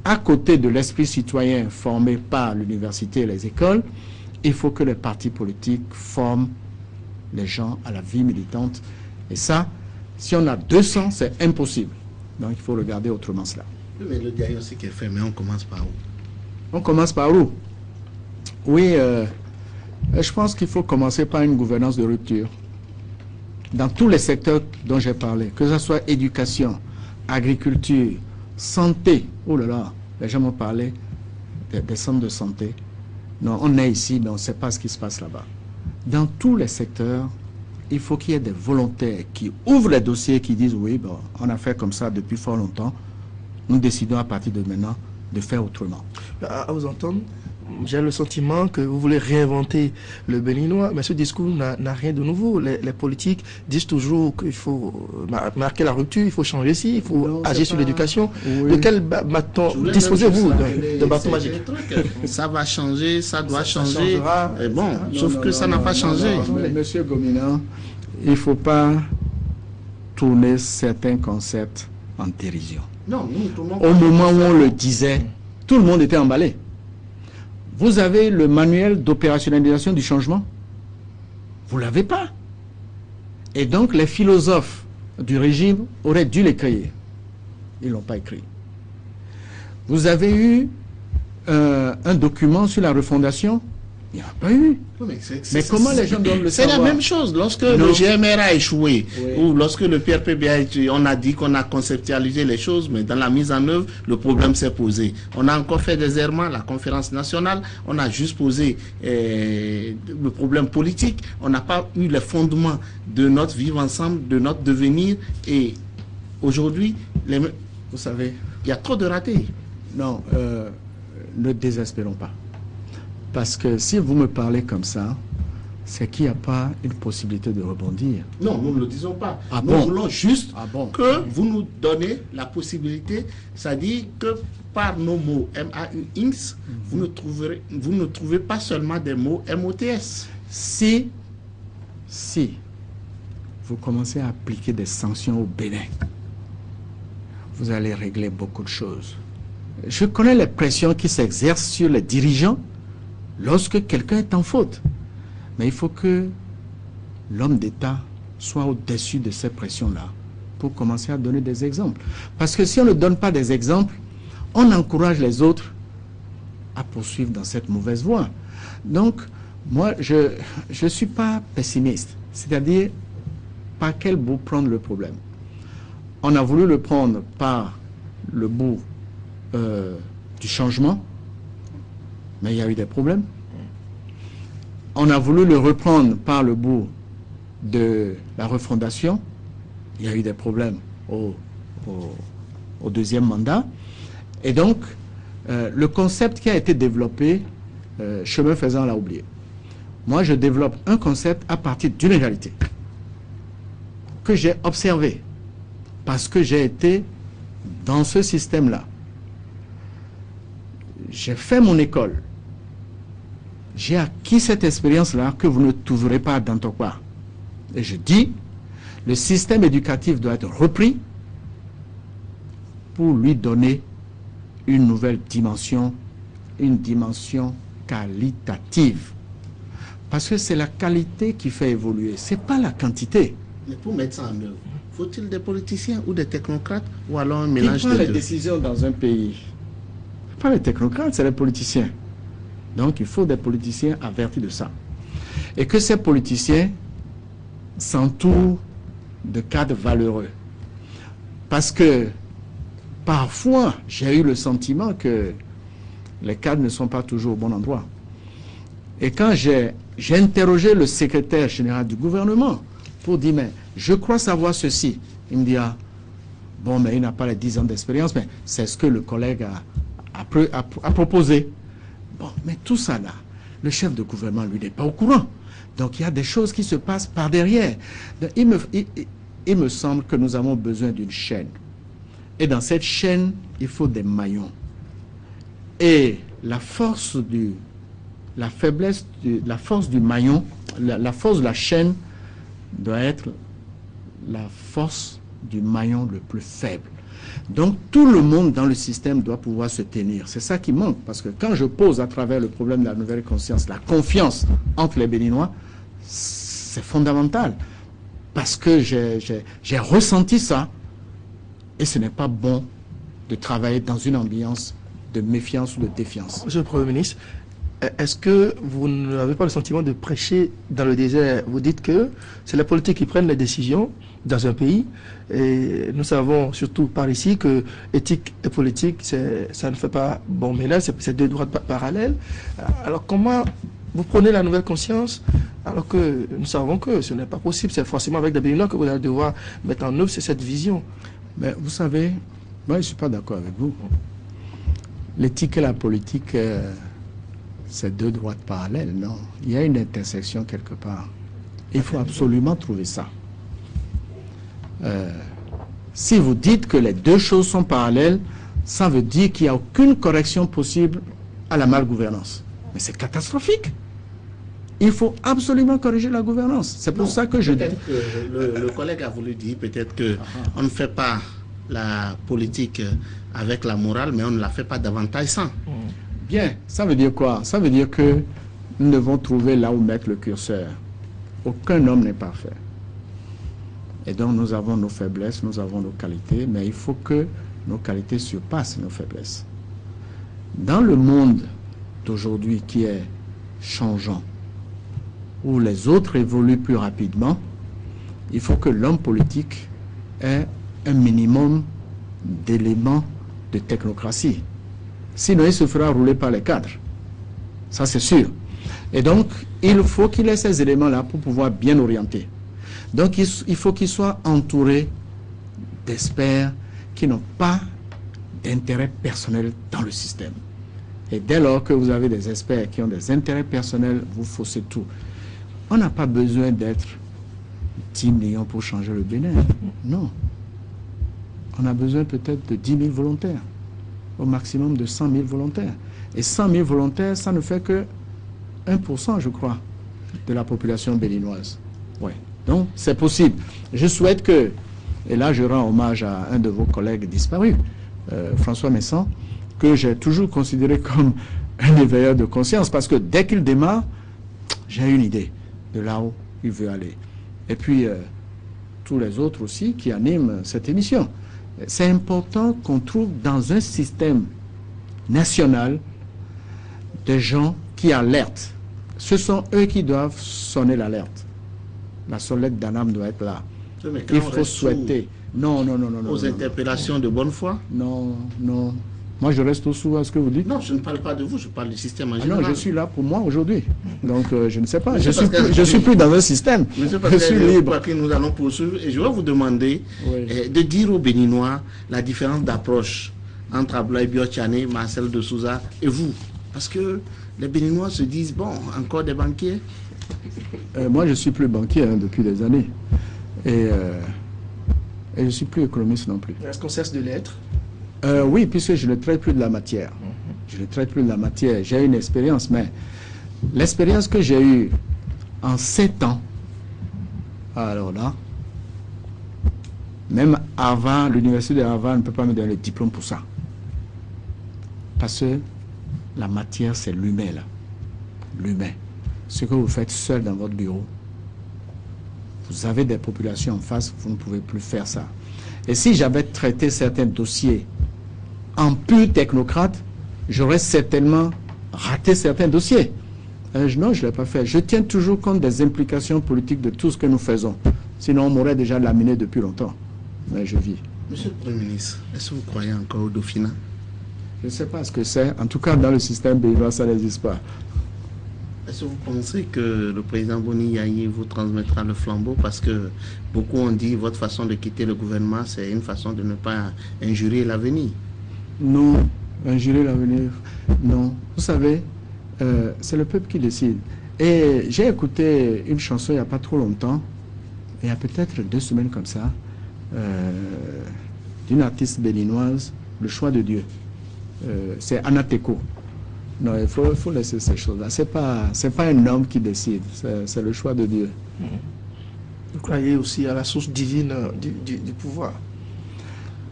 à côté de l'esprit citoyen formé par l'université et les écoles, il faut que les partis politiques forment les gens à la vie militante. Et ça, si on a 200, c'est impossible. Donc il faut regarder autrement cela. Mais le diagnostic est fait, mais on commence par où? On commence par où? Oui, je pense qu'il faut commencer par une gouvernance de rupture. Dans tous les secteurs dont j'ai parlé, que ce soit éducation, agriculture, santé. Oh là là, les gens m'ont parlé des centres de santé. Non, on est ici, mais on ne sait pas ce qui se passe là-bas. Dans tous les secteurs, il faut qu'il y ait des volontaires qui ouvrent les dossiers, qui disent oui, bon, on a fait comme ça depuis fort longtemps. Nous décidons à partir de maintenant de faire autrement. À vous entendre, j'ai le sentiment que vous voulez réinventer le béninois, mais ce discours n'a rien de nouveau. Les politiques disent toujours qu'il faut marquer la rupture, il faut changer ci, il faut agir sur l'éducation. Oui. De quel bâton disposez-vous d'un bâton magique? Ça va changer, ça doit Ça changer. changera. Et bon, sauf que ça n'a pas changé. Monsieur Gomina, il ne faut pas tourner certains concepts en dérision. Non, nous tournons Au moment où on le disait, tout le monde était emballé. Vous avez le manuel d'opérationnalisation du changement? Vous ne l'avez pas. Et donc les philosophes du régime auraient dû l'écrire. Ils ne l'ont pas écrit. Vous avez eu un document sur la refondation? Il n'y en a pas eu. Mais comment les gens doivent le savoir? C'est la même chose. Lorsque le GMR a échoué, ou lorsque le PRPB a échoué, on a dit qu'on a conceptualisé les choses, mais dans la mise en œuvre, le problème s'est posé. On a encore fait des errements, la conférence nationale, on a juste posé le problème politique, on n'a pas eu les fondements de notre vivre ensemble, de notre devenir, et aujourd'hui, vous savez, il y a trop de ratés. Non, ne désespérons pas. Parce que si vous me parlez comme ça, c'est qu'il n'y a pas une possibilité de rebondir. Non, nous ne le disons pas. Nous voulons juste que vous nous donnez la possibilité, c'est-à-dire que par nos mots MAUX, vous ne trouvez pas seulement des mots MOTS. Si vous commencez à appliquer des sanctions au Bénin, vous allez régler beaucoup de choses. Je connais les pressions qui s'exercent sur les dirigeants lorsque quelqu'un est en faute. Mais il faut que l'homme d'État soit au-dessus de ces pressions-là pour commencer à donner des exemples. Parce que si on ne donne pas des exemples, on encourage les autres à poursuivre dans cette mauvaise voie. Donc, moi, je ne suis pas pessimiste. C'est-à-dire, par quel bout prendre le problème? On a voulu le prendre par le bout du changement, mais il y a eu des problèmes. On a voulu le reprendre par le bout de la refondation. Il y a eu des problèmes au deuxième mandat. Et donc, le concept qui a été développé, chemin faisant, l'a oublié. Moi, je développe un concept à partir d'une réalité que j'ai observé parce que j'ai été dans ce système-là. J'ai fait mon école. J'ai acquis cette expérience-là que vous ne trouverez pas dans Tokwa. Et je dis, le système éducatif doit être repris pour lui donner une nouvelle dimension, une dimension qualitative. Parce que c'est la qualité qui fait évoluer, ce n'est pas la quantité. Mais pour mettre ça en œuvre, faut-il des politiciens ou des technocrates ou alors un mélange de deux? Qui prend les décisions dans un pays? Pas les technocrates, c'est les politiciens. Donc il faut des politiciens avertis de ça. Et que ces politiciens s'entourent de cadres valeureux. Parce que parfois, j'ai eu le sentiment que les cadres ne sont pas toujours au bon endroit. Et quand j'ai interrogé le secrétaire général du gouvernement pour dire, mais je crois savoir ceci, il me dit, ah, bon, mais il n'a pas les 10 ans d'expérience, mais c'est ce que le collègue a proposé. Bon, mais tout ça là, le chef de gouvernement, lui, n'est pas au courant. Donc il y a des choses qui se passent par derrière. Donc, il me semble que nous avons besoin d'une chaîne. Et dans cette chaîne, il faut des maillons. Et la force du maillon, la force de la chaîne doit être la force du maillon le plus faible. Donc tout le monde dans le système doit pouvoir se tenir. C'est ça qui manque, parce que quand je pose à travers le problème de la nouvelle conscience, la confiance entre les Béninois, c'est fondamental. Parce que j'ai ressenti ça, et ce n'est pas bon de travailler dans une ambiance de méfiance ou de défiance. Monsieur le Premier ministre, est-ce que vous n'avez pas le sentiment de prêcher dans le désert? Vous dites que c'est la politique qui prenne les décisions dans un pays, et nous savons surtout par ici que éthique et politique, ça ne fait pas bon ménage, c'est deux droites parallèles. Alors comment vous prenez la nouvelle conscience alors que nous savons que ce n'est pas possible? C'est forcément avec des Béninois que vous allez devoir mettre en œuvre cette vision. Mais vous savez, moi je ne suis pas d'accord avec vous. L'éthique et la politique, c'est deux droites parallèles, non? Il y a une intersection quelque part. Il faut absolument trouver ça. Si vous dites que les deux choses sont parallèles, ça veut dire qu'il n'y a aucune correction possible à la malgouvernance. Mais c'est catastrophique. Il faut absolument corriger la gouvernance. C'est pour ça que je dis... Le collègue a voulu dire peut-être qu'on ne fait pas la politique avec la morale, mais on ne la fait pas davantage sans. Bien, ça veut dire quoi? Ça veut dire que nous devons trouver là où mettre le curseur. Aucun homme n'est parfait. Et donc nous avons nos faiblesses, nous avons nos qualités, mais il faut que nos qualités surpassent nos faiblesses. Dans le monde d'aujourd'hui qui est changeant, où les autres évoluent plus rapidement, il faut que l'homme politique ait un minimum d'éléments de technocratie. Sinon, il se fera rouler par les cadres. Ça, c'est sûr. Et donc, il faut qu'il ait ces éléments-là pour pouvoir bien orienter. Donc, il faut qu'il soit entouré d'experts qui n'ont pas d'intérêt personnel dans le système. Et dès lors que vous avez des experts qui ont des intérêts personnels, vous faussez tout. On n'a pas besoin d'être 10 millions pour changer le Bénin. Non. On a besoin peut-être de 10 000 volontaires. Au maximum de 100 000 volontaires. Et 100 000 volontaires, ça ne fait que 1%, je crois, de la population béninoise. Ouais. Donc, c'est possible. Je souhaite que, et là je rends hommage à un de vos collègues disparus, François Messan, que j'ai toujours considéré comme un éveilleur de conscience, parce que dès qu'il démarre, j'ai une idée de là où il veut aller. Et puis, tous les autres aussi qui animent cette émission. C'est important qu'on trouve dans un système national des gens qui alertent. Ce sont eux qui doivent sonner l'alerte. La sonnette d'alarme doit être là. Il faut souhaiter. Non. Aux interpellations de bonne foi? Non. Moi, je reste au sous à ce que vous dites. Non, je ne parle pas de vous, je parle du système en général. général. Non, je suis là pour moi aujourd'hui. Donc, je ne sais pas. Je suis plus dans un système. Je suis libre. Que nous allons poursuivre. Et je vais vous demander de dire aux Béninois la différence d'approche entre Abdoulaye Biotchane, Marcel de Souza et vous. Parce que les Béninois se disent, bon, encore des banquiers? Moi, je ne suis plus banquier depuis des années. Et je ne suis plus économiste non plus. Est-ce qu'on cesse de l'être? Oui, puisque je ne traite plus de la matière. Je ne traite plus de la matière. J'ai une expérience, mais l'expérience que j'ai eue en 7 ans, alors là, même avant, l'université de Harvard ne peut pas me donner le diplôme pour ça. Parce que la matière, c'est l'humain, là. L'humain. Ce que vous faites seul dans votre bureau, vous avez des populations en face, vous ne pouvez plus faire ça. Et si j'avais traité certains dossiers en pur technocrate, j'aurais certainement raté certains dossiers. Non, je ne l'ai pas fait. Je tiens toujours compte des implications politiques de tout ce que nous faisons. Sinon, on m'aurait déjà laminé depuis longtemps. Mais je vis. Monsieur le Premier ministre, est-ce que vous croyez encore au Dauphinat? Je ne sais pas ce que c'est. En tout cas, dans le système béninois, ça n'existe pas. Est-ce que vous pensez que le président Boni Yaye vous transmettra le flambeau? Parce que beaucoup ont dit que votre façon de quitter le gouvernement, c'est une façon de ne pas injurer l'avenir. Non, injurer l'avenir, non. Vous savez, c'est le peuple qui décide. Et j'ai écouté une chanson il n'y a pas trop longtemps, il y a peut-être 2 semaines comme ça, d'une artiste béninoise, Le choix de Dieu. C'est Anateko. Non, il faut laisser ces choses-là. C'est pas un homme qui décide, c'est le choix de Dieu. Vous croyez aussi à la source divine du pouvoir?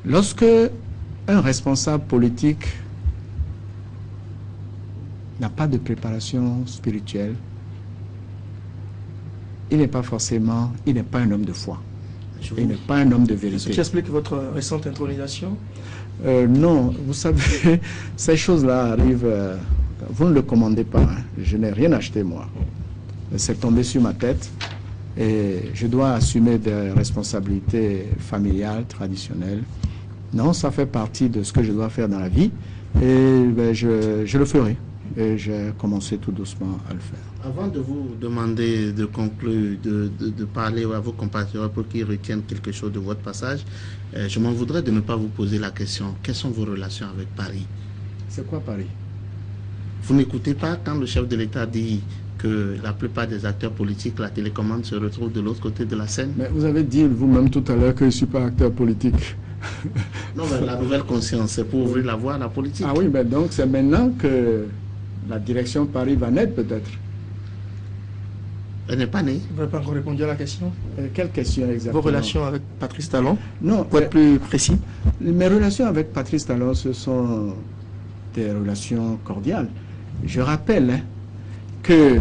Lorsque un responsable politique n'a pas de préparation spirituelle, il n'est pas un homme de foi. Il n'est pas un homme de vérité. Ce qui explique votre récente intronisation? Non, vous savez, ces choses-là arrivent, vous ne le commandez pas. Hein. Je n'ai rien acheté, moi. C'est tombé sur ma tête et je dois assumer des responsabilités familiales, traditionnelles. Non, ça fait partie de ce que je dois faire dans la vie et ben, je le ferai. Et j'ai commencé tout doucement à le faire. Avant de vous demander de conclure, de parler à vos compatriotes pour qu'ils retiennent quelque chose de votre passage, je m'en voudrais de ne pas vous poser la question. Quelles sont vos relations avec Paris? C'est quoi Paris? Vous n'écoutez pas quand le chef de l'État dit que la plupart des acteurs politiques, la télécommande se retrouve de l'autre côté de la scène? Mais vous avez dit vous-même tout à l'heure que je ne suis pas acteur politique. Non, mais la nouvelle conscience, c'est pour ouvrir la voie à la politique. Ah oui, mais donc c'est maintenant que la direction Paris va naître peut-être. Elle n'est pas née. Vous n'avez pas encore répondu à la question? Quelle question exactement? Vos relations avec Patrice Talon? Non, pour être plus précis. Mes relations avec Patrice Talon, ce sont des relations cordiales. Je rappelle hein, que,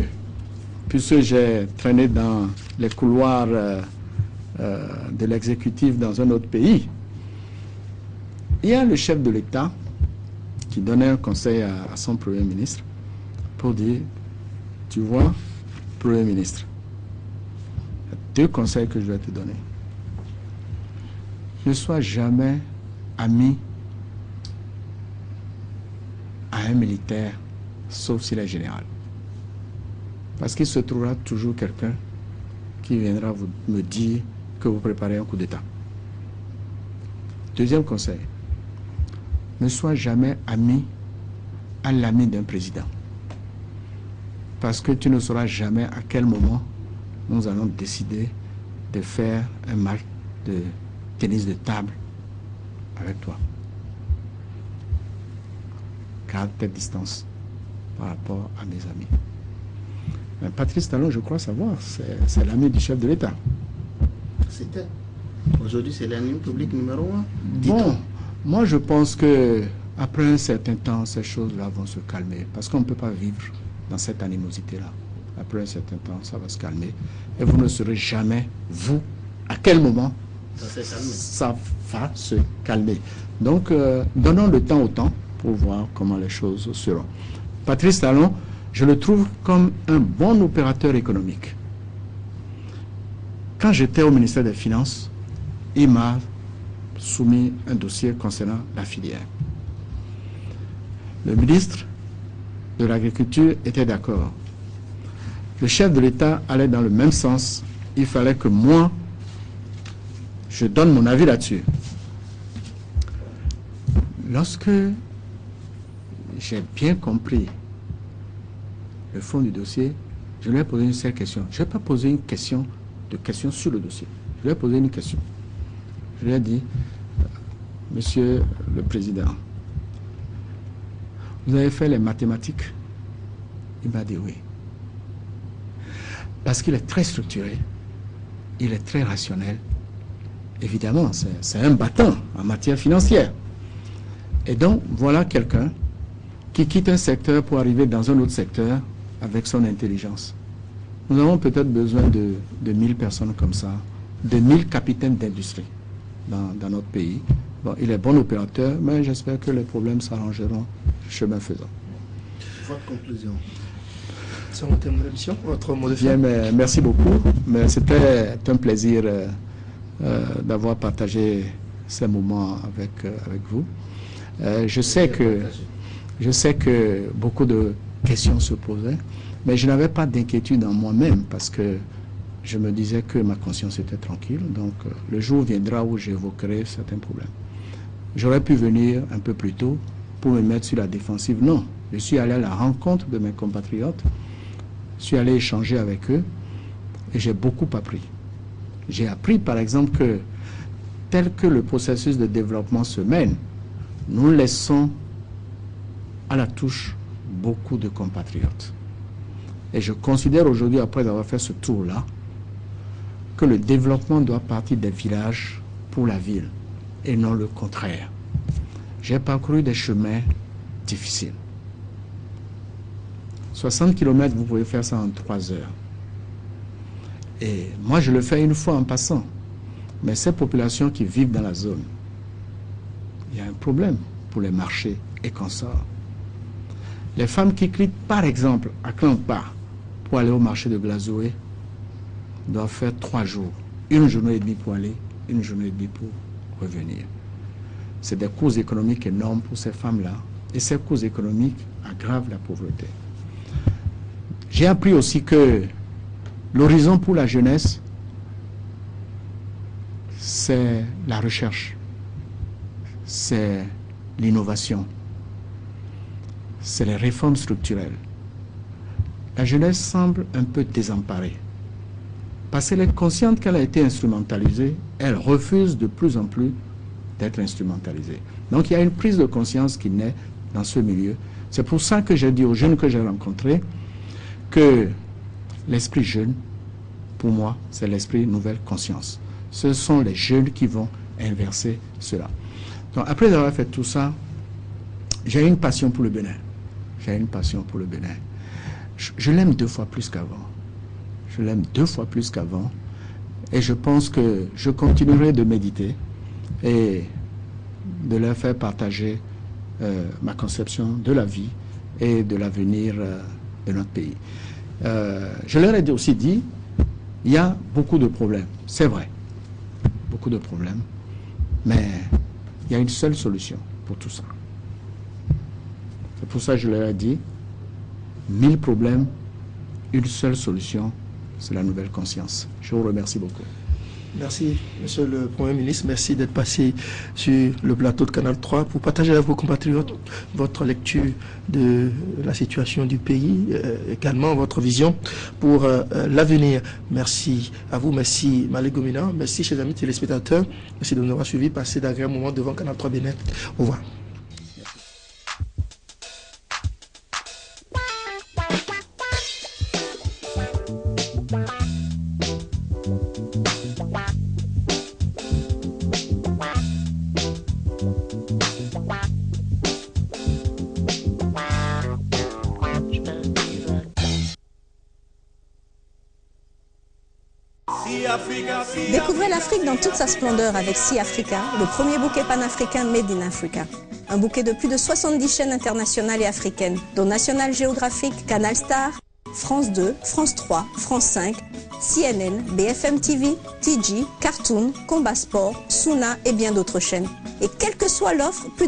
puisque j'ai traîné dans les couloirs de l'exécutif dans un autre pays, il y a le chef de l'État qui donnait un conseil à son Premier ministre pour dire, tu vois, Premier ministre, il y a 2 conseils que je vais te donner. Ne sois jamais ami à un militaire, sauf s'il est général. Parce qu'il se trouvera toujours quelqu'un qui viendra me dire que vous préparez un coup d'État. 2e conseil, ne sois jamais ami à l'ami d'un président. Parce que tu ne sauras jamais à quel moment nous allons décider de faire un match de tennis de table avec toi. Garde tes distances par rapport à mes amis. Mais Patrice Talon, je crois savoir, c'est l'ami du chef de l'État. C'était. Aujourd'hui, c'est l'ennemi public numéro 1. Bon, moi je pense que après un certain temps, ces choses-là vont se calmer. Parce qu'on ne peut pas vivre dans cette animosité-là. Après un certain temps, ça va se calmer. Et vous ne saurez jamais, vous, à quel moment ça va se calmer. Donc, donnons le temps au temps pour voir comment les choses seront. Patrice Talon, je le trouve comme un bon opérateur économique. Quand j'étais au ministère des Finances, il m'a soumis un dossier concernant la filière. Le ministre de l'Agriculture était d'accord. Le chef de l'État allait dans le même sens. Il fallait que moi, je donne mon avis là-dessus. Lorsque j'ai bien compris le fond du dossier, je lui ai posé une seule question. Je ne vais pas poser une question sur le dossier. Je lui ai posé une question. Je lui ai dit, Monsieur le Président, vous avez fait les mathématiques? Il m'a dit oui. Parce qu'il est très structuré, il est très rationnel. Évidemment, c'est un battant en matière financière. Et donc, voilà quelqu'un qui quitte un secteur pour arriver dans un autre secteur avec son intelligence. Nous avons peut-être besoin de 1000 personnes comme ça, de 1000 capitaines d'industrie dans notre pays. Bon, il est bon opérateur, mais j'espère que les problèmes s'arrangeront chemin faisant. Votre conclusion? C'est mon thème de l'émission, votre mot de fin. Bien, mais merci beaucoup. Mais c'était un plaisir d'avoir partagé ces moments avec vous. Je sais que beaucoup de questions se posaient, mais je n'avais pas d'inquiétude en moi-même parce que je me disais que ma conscience était tranquille. Donc, le jour viendra où j'évoquerai certains problèmes. J'aurais pu venir un peu plus tôt pour me mettre sur la défensive. Non, je suis allé à la rencontre de mes compatriotes, je suis allé échanger avec eux et j'ai beaucoup appris. J'ai appris, par exemple, que tel que le processus de développement se mène, nous laissons à la touche beaucoup de compatriotes. Et je considère aujourd'hui, après avoir fait ce tour-là, que le développement doit partir des villages pour la ville et non le contraire. J'ai parcouru des chemins difficiles. 60 km, vous pouvez faire ça en 3 heures. Et moi, je le fais une fois en passant. Mais ces populations qui vivent dans la zone, il y a un problème pour les marchés et consorts. Les femmes qui quittent, par exemple, à Klampa pour aller au marché de Glazoué, doivent faire 3 jours. Une journée et demie pour aller, une journée et demie pour revenir. C'est des coûts économiques énormes pour ces femmes-là. Et ces coûts économiques aggravent la pauvreté. J'ai appris aussi que l'horizon pour la jeunesse, c'est la recherche, c'est l'innovation, c'est les réformes structurelles. La jeunesse semble un peu désemparée. Parce qu'elle est consciente qu'elle a été instrumentalisée, elle refuse de plus en plus d'être instrumentalisée. Donc il y a une prise de conscience qui naît dans ce milieu. C'est pour ça que j'ai dit aux jeunes que j'ai rencontrés que l'esprit jeune, pour moi, c'est l'esprit nouvelle conscience. Ce sont les jeunes qui vont inverser cela. Donc après avoir fait tout ça, j'ai une passion pour le Bénin. J'ai une passion pour le Bénin. Je l'aime 2 fois plus qu'avant. Je l'aime 2 fois plus qu'avant. Et je pense que je continuerai de méditer et de leur faire partager ma conception de la vie et de l'avenir de notre pays. Je leur ai aussi dit, il y a beaucoup de problèmes. C'est vrai, beaucoup de problèmes. Mais il y a une seule solution pour tout ça. C'est pour ça que je leur ai dit, 1000 problèmes, une seule solution, c'est la nouvelle conscience. Je vous remercie beaucoup. Merci, Monsieur le Premier ministre. Merci d'être passé sur le plateau de Canal 3 pour partager avec vos compatriotes votre lecture de la situation du pays, également votre vision pour l'avenir. Merci à vous, merci Malick Gomina, merci chers amis téléspectateurs, merci de nous avoir suivis, passez d'agréables moments devant Canal 3 Bénin. Au revoir. Découvrez l'Afrique dans toute sa splendeur avec Sea Africa, le premier bouquet panafricain Made in Africa. Un bouquet de plus de 70 chaînes internationales et africaines, dont National Geographic, Canal Star, France 2, France 3, France 5, CNN, BFM TV, TG, Cartoon, Combat Sport, Suna et bien d'autres chaînes. Et quelle que soit l'offre, plus